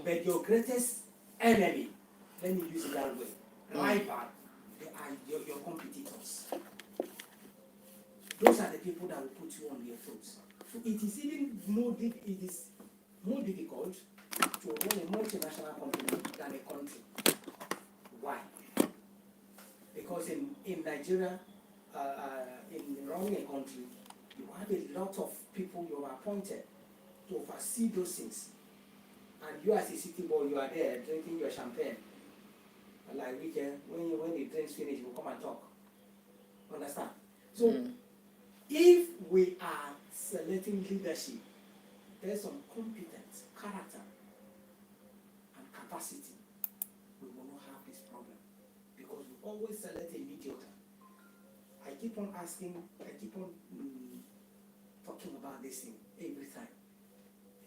S1: But your greatest enemy, let me use it that way, rival, they are your competitors. Those are the people that will put you on their toes. So it is even more difficult to run a multinational company than a country. Why? Because in Nigeria, in running a country, you have a lot of people you are appointed to oversee those things. And you as a city boy, you are there drinking your champagne. And like weekend, when the drinks finish, you come and talk. Understand? So if we are selecting leadership based on competence, character, and capacity, we will not have this problem. Because we always select a mediocre. I keep on asking, I keep on talking about this thing every time.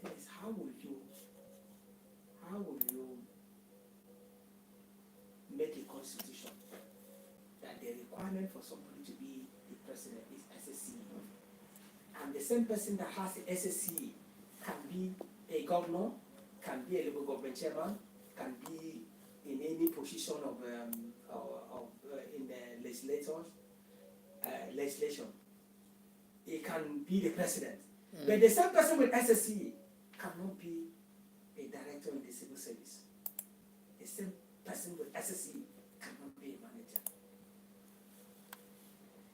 S1: And it's how will you make a constitution that the requirement for somebody to be the president is SSC, and the same person that has the SSC can be a governor, can be a local government chairman, can be in any position of in the legislation. It can be the president, but the same person with SSC cannot be a director in the civil service. The same person with SSC cannot be a manager.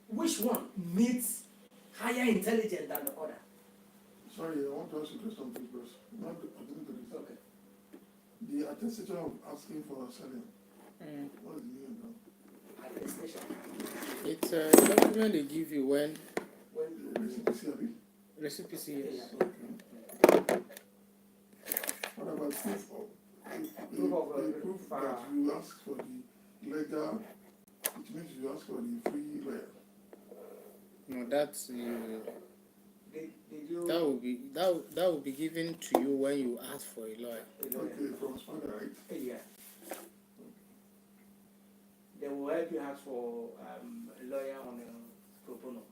S1: Which one needs higher intelligence than the other?
S3: Sorry, I want to ask you a question, please, bros. Not according to this.
S1: Okay.
S3: The attestation of asking for asylum. What is the meaning of that?
S1: Attestation.
S2: It's a document they give you when recipe yes.
S3: What about proof of
S1: Proof of,
S3: proof that you ask for the legal, which means you ask for the free lawyer.
S2: No, that's
S1: Did you?
S2: that will be given to you when you ask for a lawyer.
S3: Okay, from Spada, right?
S1: Yeah. They will help you ask for a lawyer on a pro bono.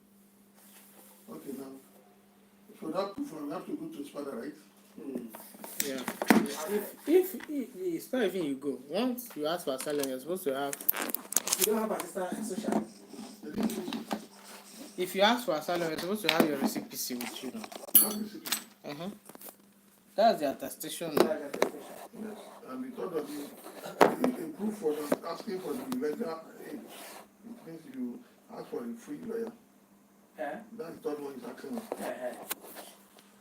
S3: Okay, now, for that proof, I have to go to Spada, right?
S2: Yeah. If it's not even you go. Once you ask for asylum, you're supposed to have.
S1: You don't have assistant social.
S2: If you ask for asylum, you're supposed to have your recipe with you now. That's the attestation.
S3: Yes, and the third of a proof for asking for the legal aid. It means you ask for a free lawyer. That's the third one is asking.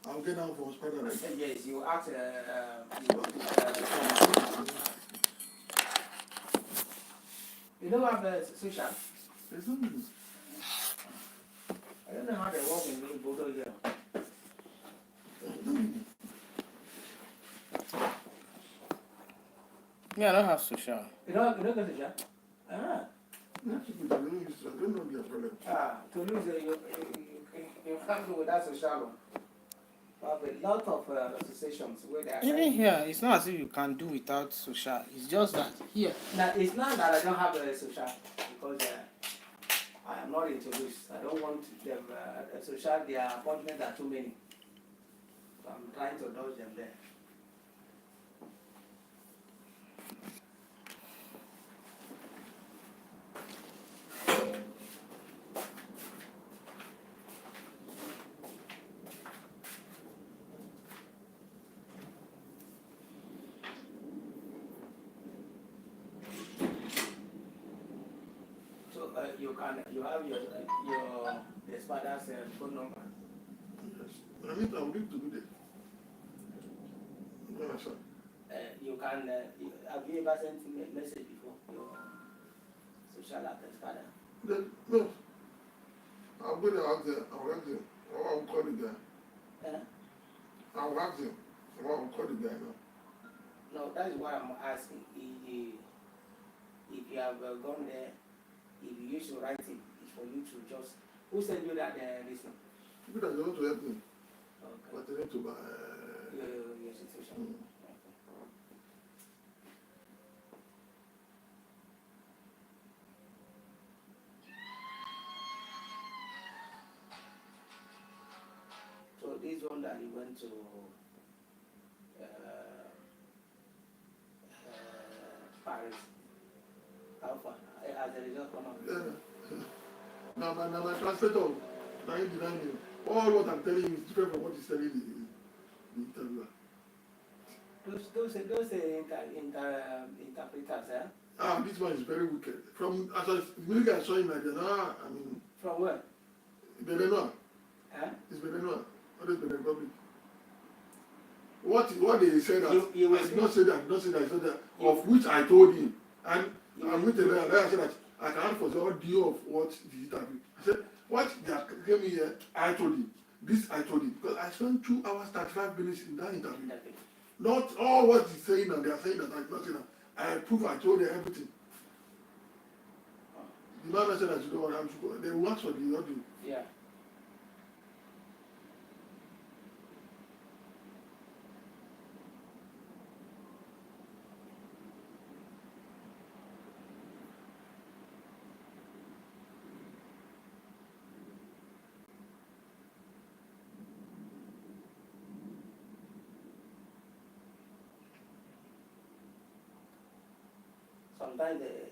S3: I'll get down for Spada, right?
S1: Yes, you ask. You don't have a social.
S3: There's no news.
S1: I don't know how they work in Bodo here.
S2: Yeah, I don't have social.
S1: You don't get social?
S3: Most people don't use it. I don't know their problem.
S1: To lose you can't do without social. We have a lot of associations where they are.
S2: Even here, it's not as if you can do without social. It's just that here.
S1: Now, it's not that I don't have a social because I am not into this. I don't want them social. Their appointments are too many. So I'm trying to dodge them there. You have your the father's phone number.
S3: Yes. I need to do that. No, sir.
S1: You can have you ever sent me a message before your social attendance father?
S3: No. I'm going to ask them. I'll ask them. I'll call the guy. I'll ask them. I'll call the guy now.
S1: No, that is what I'm asking. If you have gone there, if you use your writing, it's for you to just. Who sent you that listen?
S3: People that want to help me.
S1: Okay.
S3: But they need to buy.
S1: Your situation. So this one that you went to Paris, how far? As a result, come out.
S3: Now my translator, now he deny me. All what I'm telling you is different from what he's telling the interviewer.
S1: Those interpreters,
S3: This one is very wicked. From as I immediately I saw him like that. I mean.
S1: From where?
S3: Belenois. It's Belenois. What is Benin Republic? What they said that I did not say that. I did not say that. I said that of which I told him, and I'm going to tell you. I said that I can't for the audio of what the interview. I said what they came here. I told him this. I told him because I spent 2 hours 35 minutes in that interview. Not all what he's saying and they are saying that I did not say that. I prove I told them everything. The man said that you know what I'm supposed. They will ask for the audio.
S1: Yeah.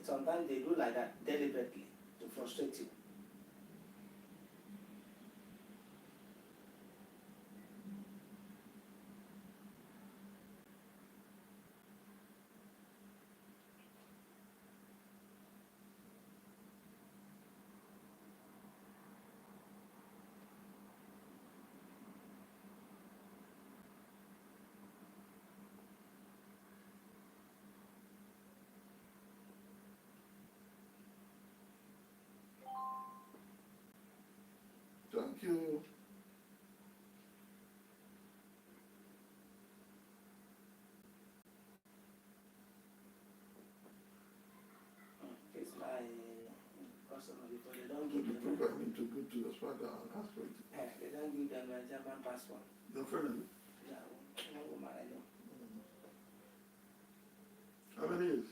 S1: Sometimes they do like that deliberately to frustrate you.
S3: Thank you.
S1: It's my customer before they don't
S3: So
S1: give
S3: the
S1: them.
S3: proof I need to go to your father and ask for it.
S1: They don't give them a German passport.
S3: Your friend,
S1: Yeah, one woman I know.
S3: how many years?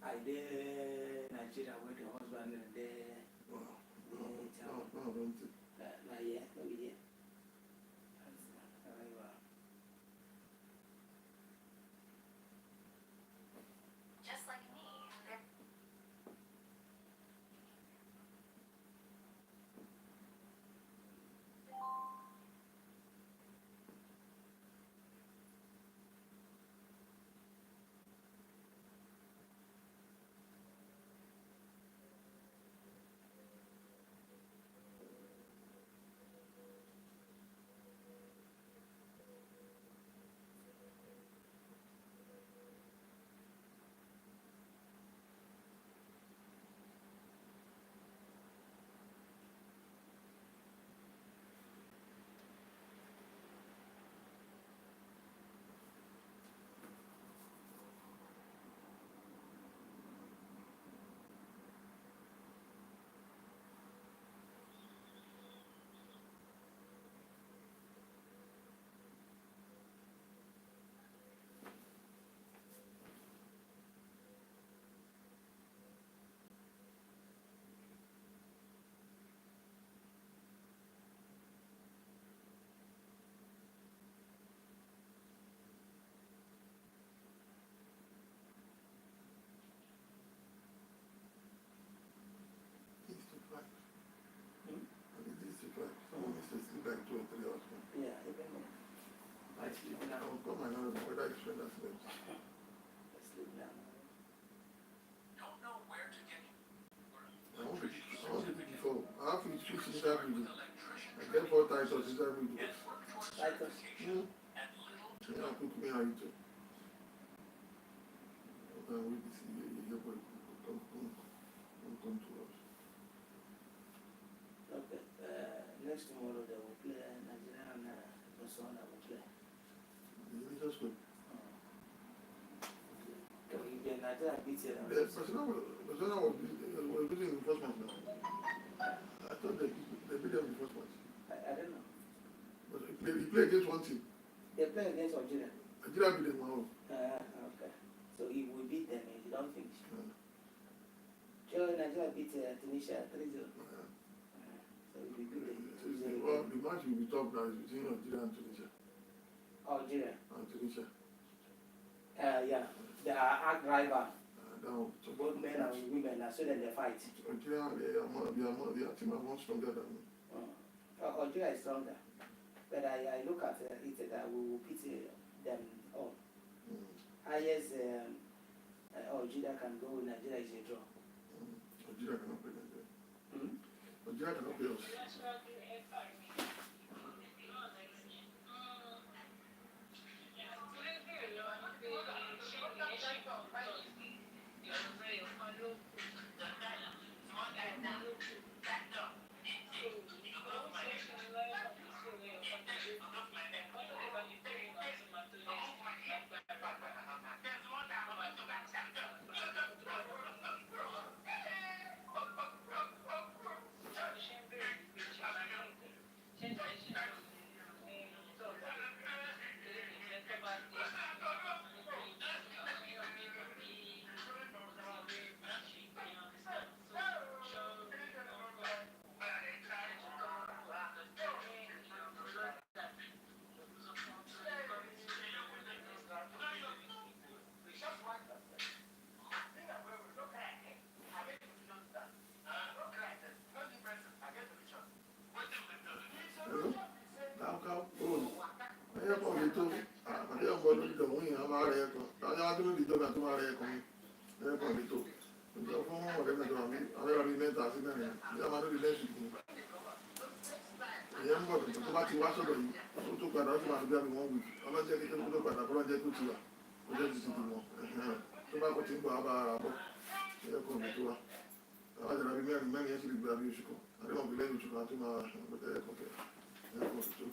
S1: I did Nigeria with the husband and the
S3: Wow.
S1: child.
S3: No, I don't think.
S1: Not yet, no yet.
S4: Just like me, they're
S3: It's too far.
S1: Hmm?
S3: It's too far. Someone needs to sleep like 2 or 3 hours.
S1: Yeah, even I sleep
S3: I
S1: now.
S3: will call my husband whether his friend has slept.
S1: I sleep now.
S4: don't know where to get
S3: I want to be before. I have to fish inside with you. I get 4 titles inside with you.
S1: Titus.
S3: Yeah, cook me how you do. Okay, we can see your boy come to us.
S1: Okay. Next tomorrow they will play Nigeria and Botswana will play.
S3: The religious group.
S1: So if the Nigeria beats it,
S3: The Barcelona was beating in the first match now. I thought they beat them in the first match.
S1: I don't know.
S3: But he played against one team.
S1: They play against Algeria.
S3: Nigeria beat them 1-0.
S1: Okay. So he will beat them if you don't finish.
S3: Yeah.
S1: So Nigeria beat Tunisia 3-0.
S3: Yeah.
S1: So if we beat them
S3: Well, the match will be tough now is between Algeria and Tunisia.
S1: Algeria.
S3: And Tunisia.
S1: Yeah. They are arch rival.
S3: That will be tough.
S1: Both men and women are so then they fight.
S3: Algeria, their team are more stronger than me.
S1: Algeria is stronger. But I look at it that we will beat them all. Highest Algeria can go, Nigeria is a draw.
S3: Algeria cannot play Nigeria.
S1: Hmm?
S3: Algeria cannot play us. mẹ́rin yẹn sì lè gbé abẹ́ oṣù kan àdéhùn bí lẹ́yìn oṣù kan àti máa bẹ̀tẹ̀ ẹ̀kọ́ kẹ̀ ẹ̀kọ́ tuntun.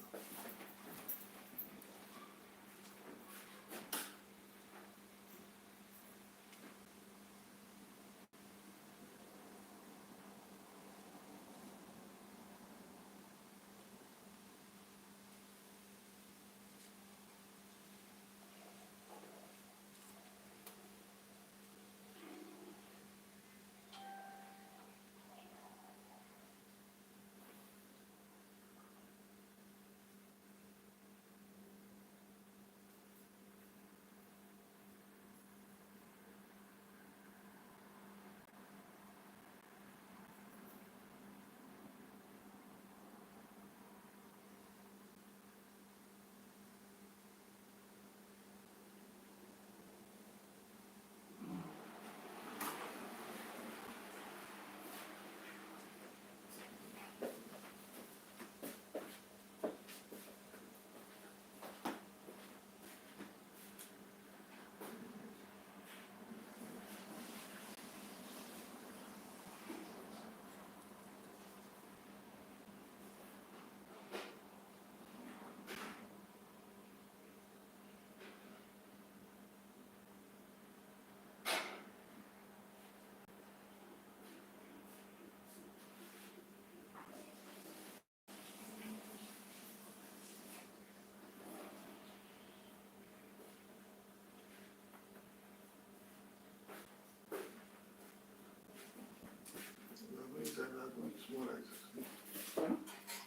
S3: Small rice.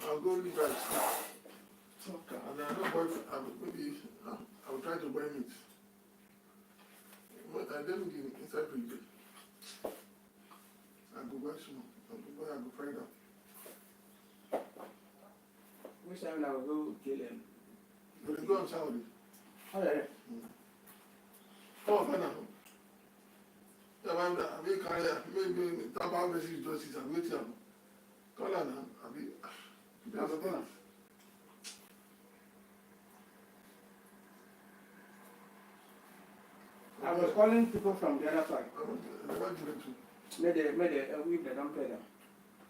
S3: I'll go leave rice.
S1: Okay.
S3: And I know boyfriend, maybe I will try to buy meat. But I don't get inside fridge. I go buy small. I go fry them.
S1: Which time I will go kill him?
S3: But they go on Saturday.
S1: Oh, yeah.
S3: Oh, fine now. I mean, maybe Taba message justice and wait here. Call her now. I mean,
S1: That's a problem. I was calling people from the other side.
S3: I never give it to.
S1: Made a week they don't pay them.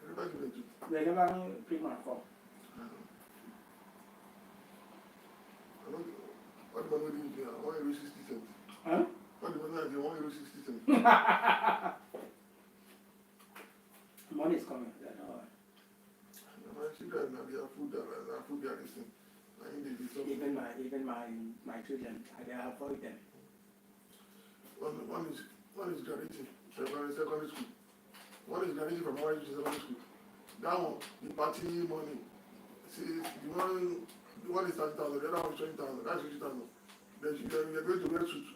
S3: I never give it to.
S1: They never pick my call.
S3: I don't. What the money do you pay? I want €60 cents.
S1: Huh?
S3: What the money do you want €60 cents?
S1: Money is coming. I don't know.
S3: My children now they are food they are listening. I think they do something.
S1: Even my children, I avoid them.
S3: One is graduating from secondary school. One is graduating from primary to secondary school. That one, the party money. See, the one is 30,000, the other one is 20,000. That's 50,000. Then you're going to wear suit.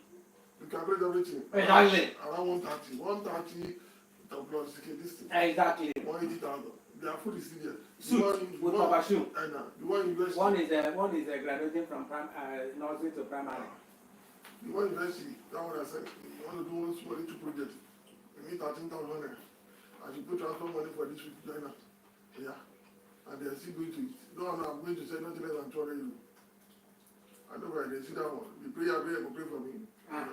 S3: You calculate everything.
S1: Exactly.
S3: Around 130 plus this thing.
S1: Exactly.
S3: 180,000. Their food is still there.
S1: Suit with cover shoe.
S3: And the one university.
S1: One is graduating from nursery to primary.
S3: The one university, that one I said, you want to do one small little project. You need 13,000 naira. And you put transfer money for this week to join us. Yeah. And they're still going to it. No, I'm going to say nothing less than 200 euros. I know where they see that one. The prayer will pray for me. And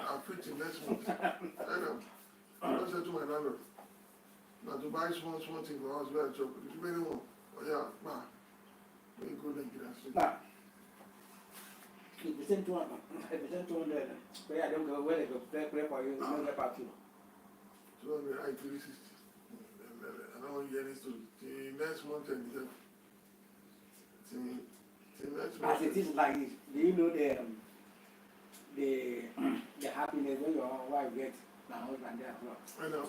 S3: I'll preach in next month. And I just said to my landlord, now to buy small thing for us where I chop. If you really want, oh yeah, ma, we go and get us.
S1: Now, if you send 200, pray I don't go where they go pray for you, no get back to you.
S3: 200, I 360. I don't want to hear this story. Till next month and till next month.
S1: As it is like this, do you know the happiness when your wife gets my husband there as well?
S3: I know.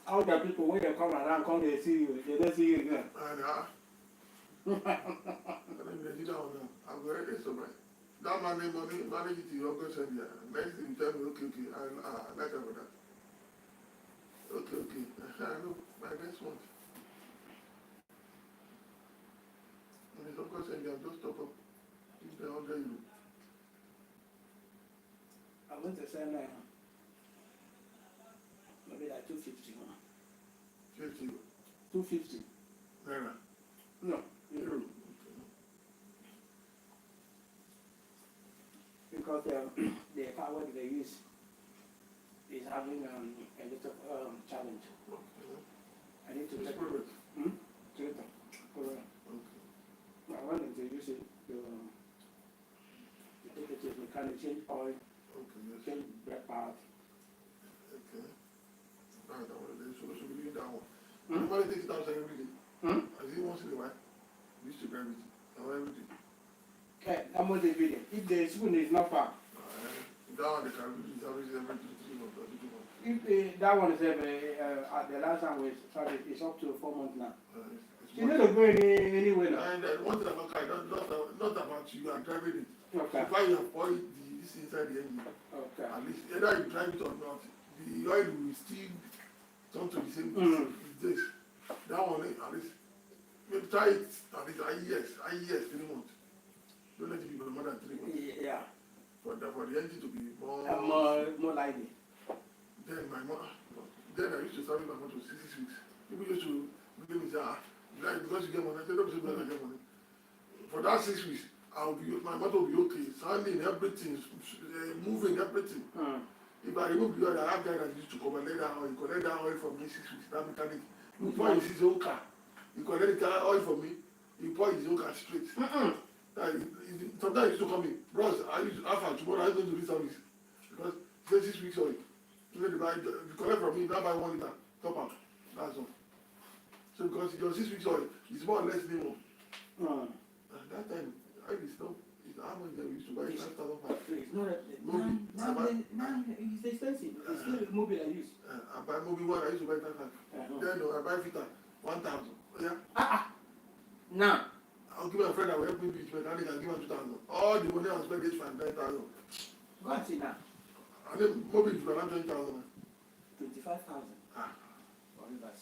S1: All the people when they come around, they see you, they don't see you again.
S3: And I don't even that one now. I'm very surprised. That money, manage it to your uncle send you. Next thing you tell me, okay, I like about that. Okay. I know, my next month. And his uncle send you, just top up. Give the 100 euros.
S1: I'm going to send maybe like 250.
S3: 50
S1: 250.
S3: naira.
S1: No,
S3: Euro.
S1: because the car what they use having a little challenge.
S3: Okay.
S1: I need to
S3: Which
S1: check.
S3: product?
S1: Toyota Corolla.
S3: Okay.
S1: I wanted to use it to take it to the mechanic, change oil,
S3: Okay, yes.
S1: change brake part.
S3: Okay. Alright, I want to do so. So we doing that one.
S1: Hmm?
S3: Nobody takes it outside every day.
S1: Hmm?
S3: I see once in a while. We used to drive it. Now every day.
S1: I'm on the video. If the spoon is not far,
S3: That one they can do this every 3 months or 2 months.
S1: if that one is at the last time we started, it's up to 4 months now.
S3: It's
S1: You
S3: much.
S1: need to go anywhere now.
S3: And one thing about car, not about you are driving it.
S1: Okay.
S3: So far you have oil this inside the engine.
S1: Okay.
S3: At least either you drive it or not, the oil will still turn to the same
S1: Mm.
S3: with this. That one at least maybe try it at least I years 3 months. Don't let it be for more than 3 months.
S1: Yeah.
S3: For the engine to be more.
S1: More lively.
S3: Then my mom, then I used to service my motor 6 weeks. People used to blame me say, like, because you get money. I said, don't say because I get money. For that 6 weeks, my motor will be okay, sounding everything, moving everything. If I remove the oil, I have guy that used to collect that oil. He collect that oil from me 6 weeks. That mechanic, he pour in his own car. He collect the oil from me. He pour in his own car straight. Sometimes he used to call me, bros. I used to after tomorrow. I'm going to do this service because he said 6 weeks oil. He said, you collect from me, now buy 1 liter, top up. That's all. So because your 6 weeks oil is more or less new. That time, I used to how much they used to buy 5,000.
S1: It's not now it's expensive. It's still mobile I use.
S3: I buy movie one, I used to buy 5,000. Then I buy filter 1,000. Yeah.
S1: Now.
S3: I'll give my friend that will help me beat mechanic and give him 2,000. All the money I was spending is 9,000.
S1: Go and see now.
S3: And then mobile is around 20,000.
S1: 25,000 for rivers.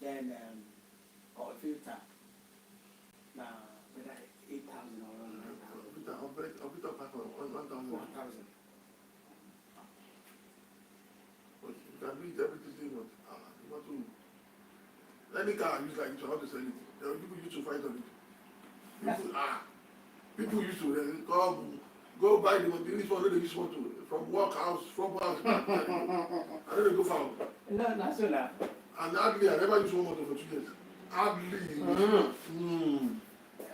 S1: Then or filter. Now whether 8,000 or 9,000.
S3: I'll beat up 1,000.
S1: 1,000.
S3: But you can do it every Tuesday month. You want to. Any car I use like this, I want to sell it. There are people used to fight on it. People used to come, go buy the money. This one, they use one to from work house, from house. And then they go far.
S1: No, that's all that.
S3: And hardly, I never use one motor for 2 years. Hardly.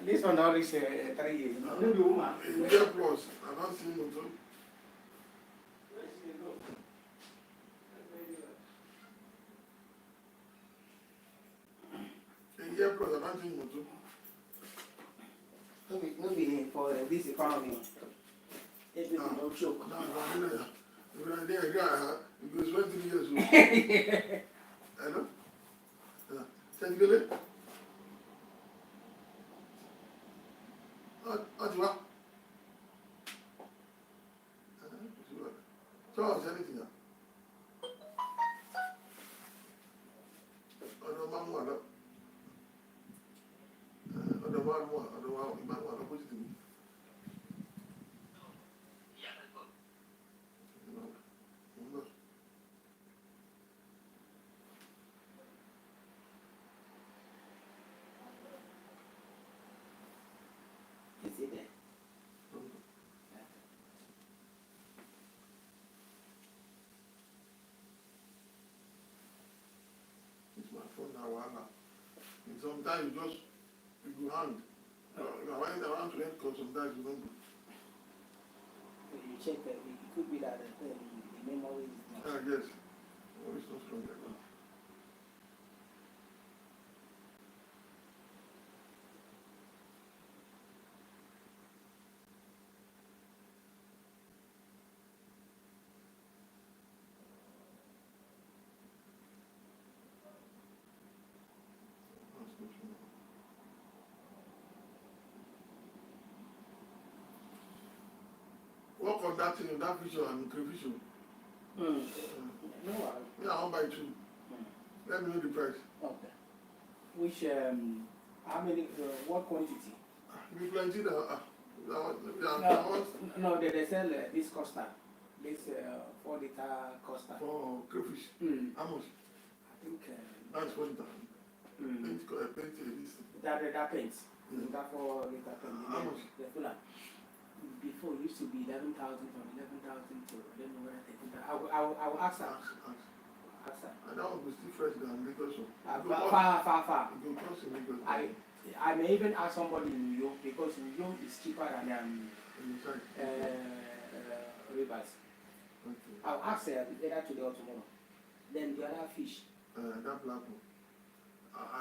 S1: This one now is 3 years. Maybe woman.
S3: A year plus, I don't see motor. A year plus, I don't see motor.
S1: Maybe for this economy, everything will choke.
S3: No, if you're there, you go spend 3 years old. Hello? Send you the what you want? So, send it here. Ọ̀dọ̀ máa mú àlọ́. Ọ̀dọ̀ máa mú àlọ́ bó ti tì mí.
S1: Is it there?
S3: It's my phone now, wahala. And sometimes you go hang. I went around to end call, sometimes you don't go.
S1: You check that it could be that the memory is not.
S3: Yes. Oh, it's not strong like that. That's not strong. Work on that thing, that vision and vision.
S1: No,
S3: Yeah, I want buy 2. Let me know the price.
S1: okay. Which, how many, what quantity?
S3: If you plenty now,
S1: No, they sell this Costa, this 4 liter Costa.
S3: for crayfish. How much?
S1: I think
S3: That's 40,000. Paint this.
S1: that paints.
S3: Yeah.
S1: That 4 liter paint.
S3: How much?
S1: The fuller. before it used to be 11,000, from 11,000 to I don't know whether 13,000. I will ask her. Ask her.
S3: And that one will still fresh than Lagos. So.
S1: Far.
S3: It will cost in Lagos.
S1: I may even ask somebody in New York because New York is cheaper than
S3: Inside.
S1: Rivers.
S3: Okay.
S1: I'll ask her either today or tomorrow. Then the other fish,
S3: That black one.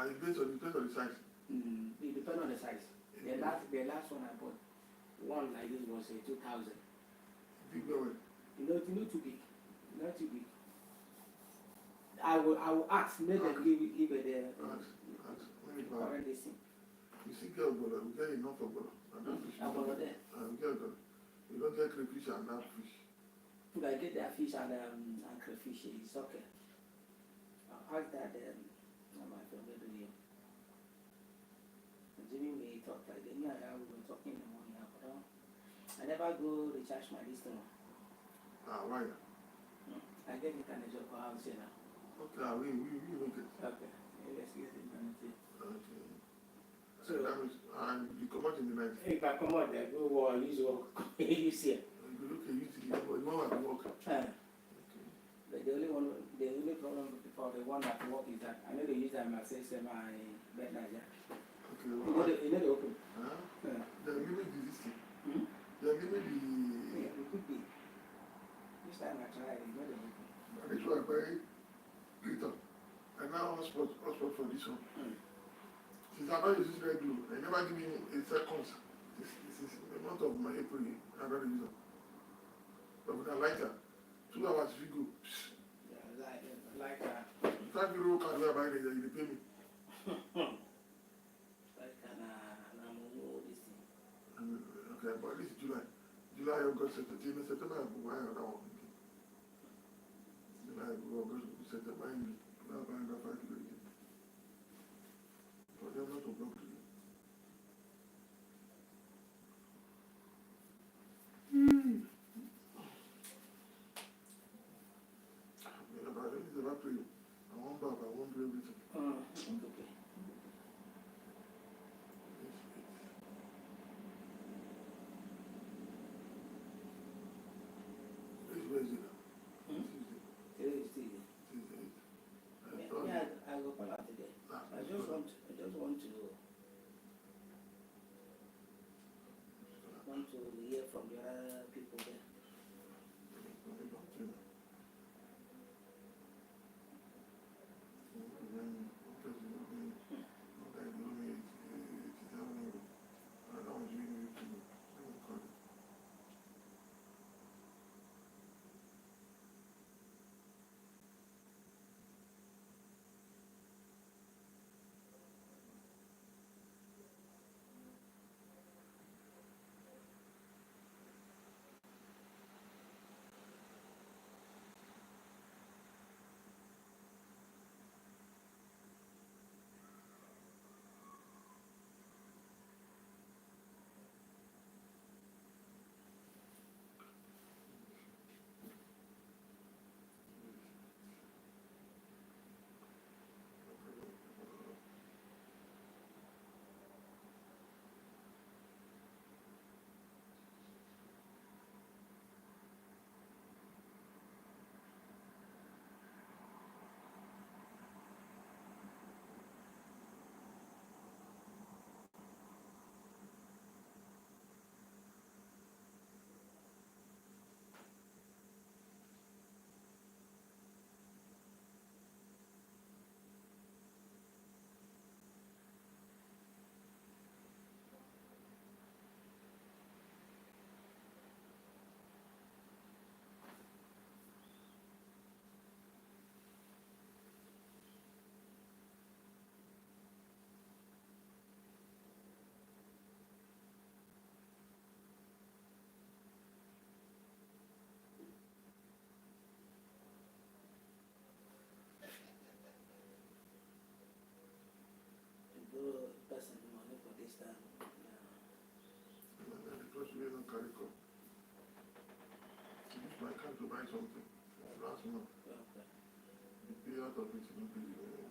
S3: It depends on the size.
S1: it depends on the size. The last one I bought, one like this was 2,000.
S3: Big well.
S1: Not too big. Not too big. I will ask, maybe give it the correct listing.
S3: You see, girl, we get enough of bola.
S1: I bought there.
S3: You don't get crayfish and that fish.
S1: Could I get that fish and crayfish? It's okay. I'll ask that my friend will do you. Jimmy may talk like that. Yeah, we were talking in the morning. I never go recharge my distance.
S3: Why?
S1: I get internet job for house here now.
S3: Okay, we make it.
S1: Okay. Let's get internet here.
S3: Okay.
S1: So
S3: that means, and you come out in the night.
S1: if I come out there, go war, use work, use here.
S3: You look at you want to work.
S1: But the only problem for the one that work is that I know they use that my system, my bed Niger.
S3: Okay.
S1: You know they open.
S3: Huh?
S1: Yeah.
S3: They're giving the this thing.
S1: Hmm?
S3: They're giving
S1: Yeah, it could be. This time I tried, you know they open.
S3: this one very little. And now hotspot for this one. Since I don't use this red glue, they never give me a second. This is the month of my April. I don't use them. But with a lighter, 2 hours if you go.
S1: Yeah, like
S3: €5 card where I buy it, you pay me.
S1: like this thing.
S3: Okay, but this is July. July, August, September, why another one? July, August, September, I'll buy another €5 again. But they're not to block to you. Yeah, but I don't need to pray. I won't back, I won't do everything.
S1: Okay.
S3: Which way is it now?
S1: Hmm?
S3: Tuesday.
S1: Today is Tuesday.
S3: Tuesday.
S1: Yeah, I will call out today. I just want to hear from the other people there. Person the money for this time.
S3: Because we don't carry cup. I use my card to buy something. Last month,
S1: Okay.
S3: you pay out of it, you pay the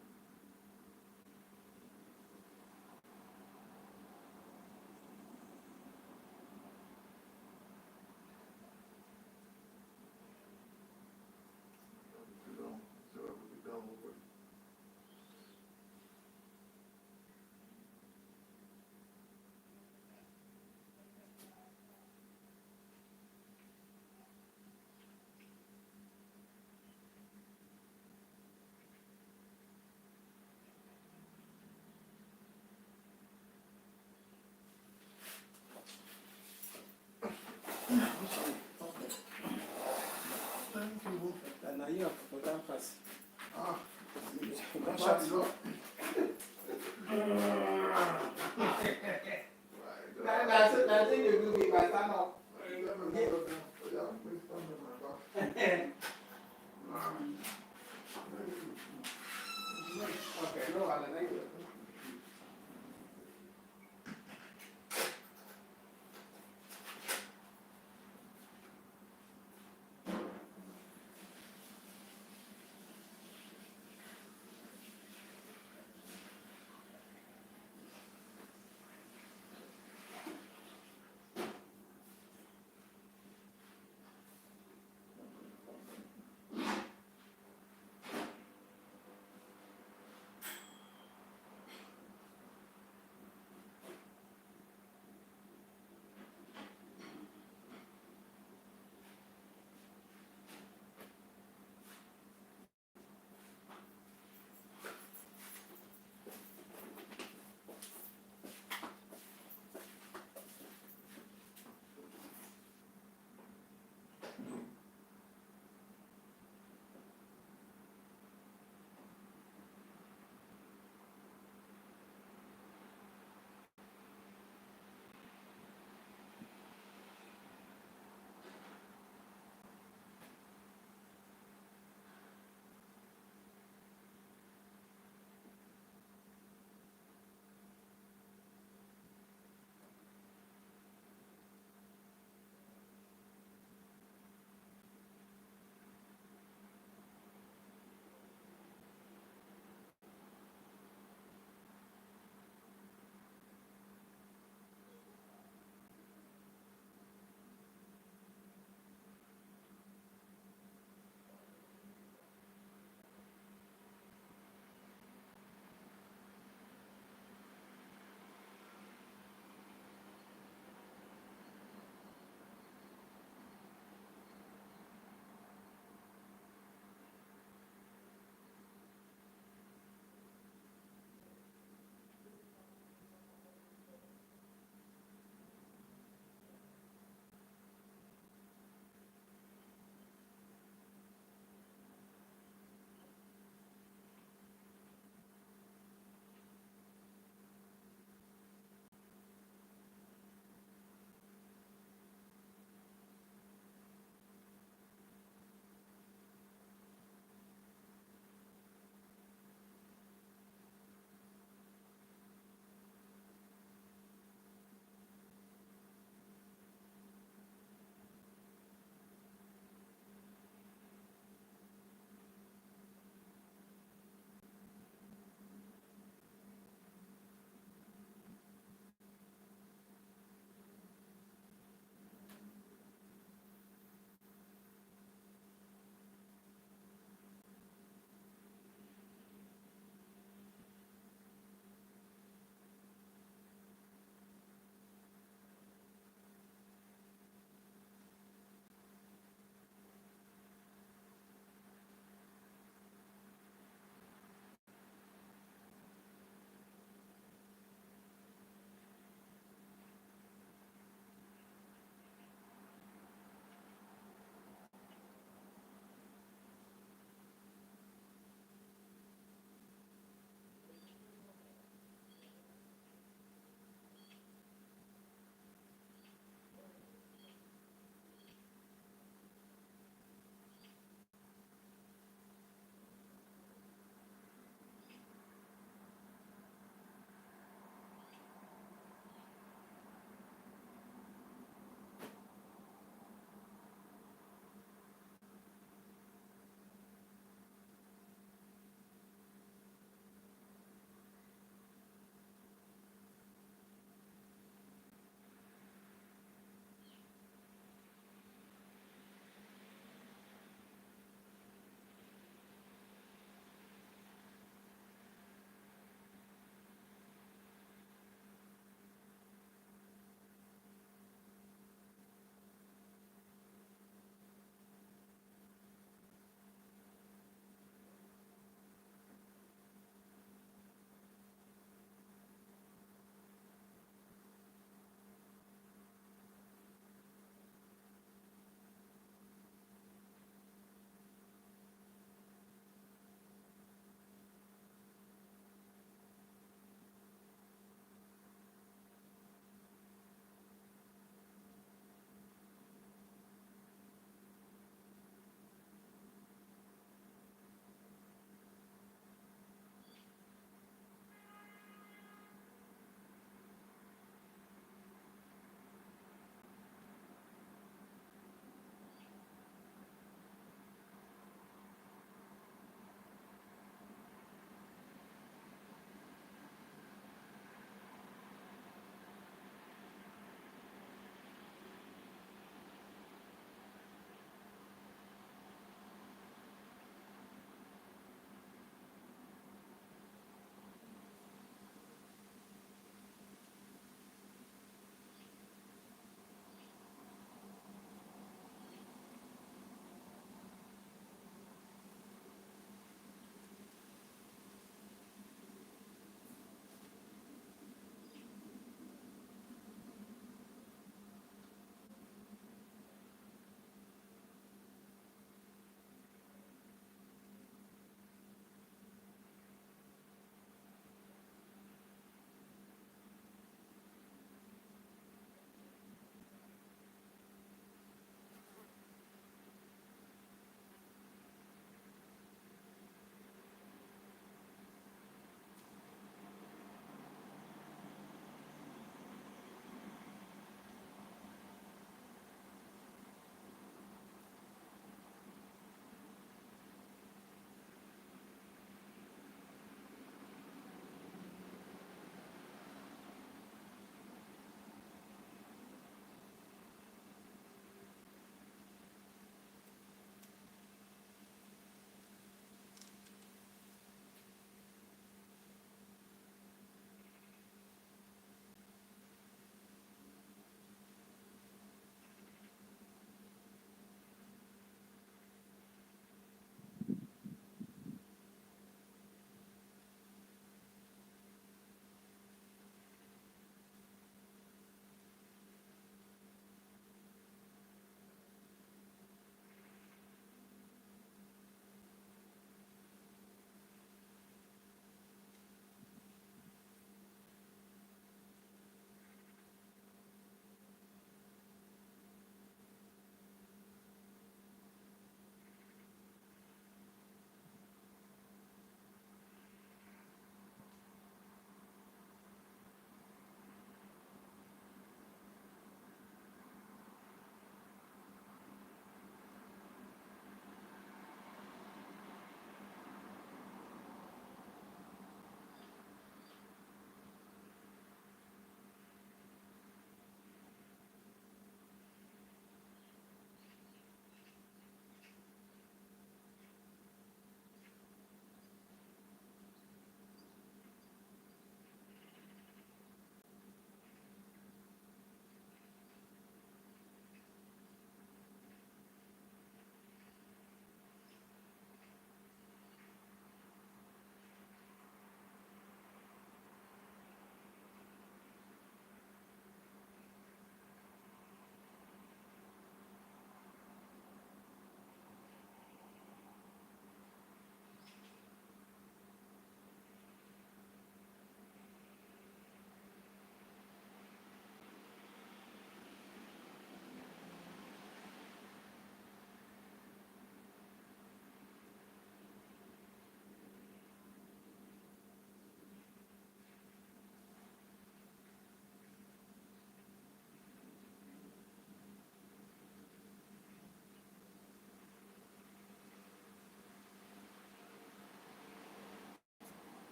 S1: you a Port Harcourt?
S3: Ah,
S1: Gunshot.
S3: gunshot.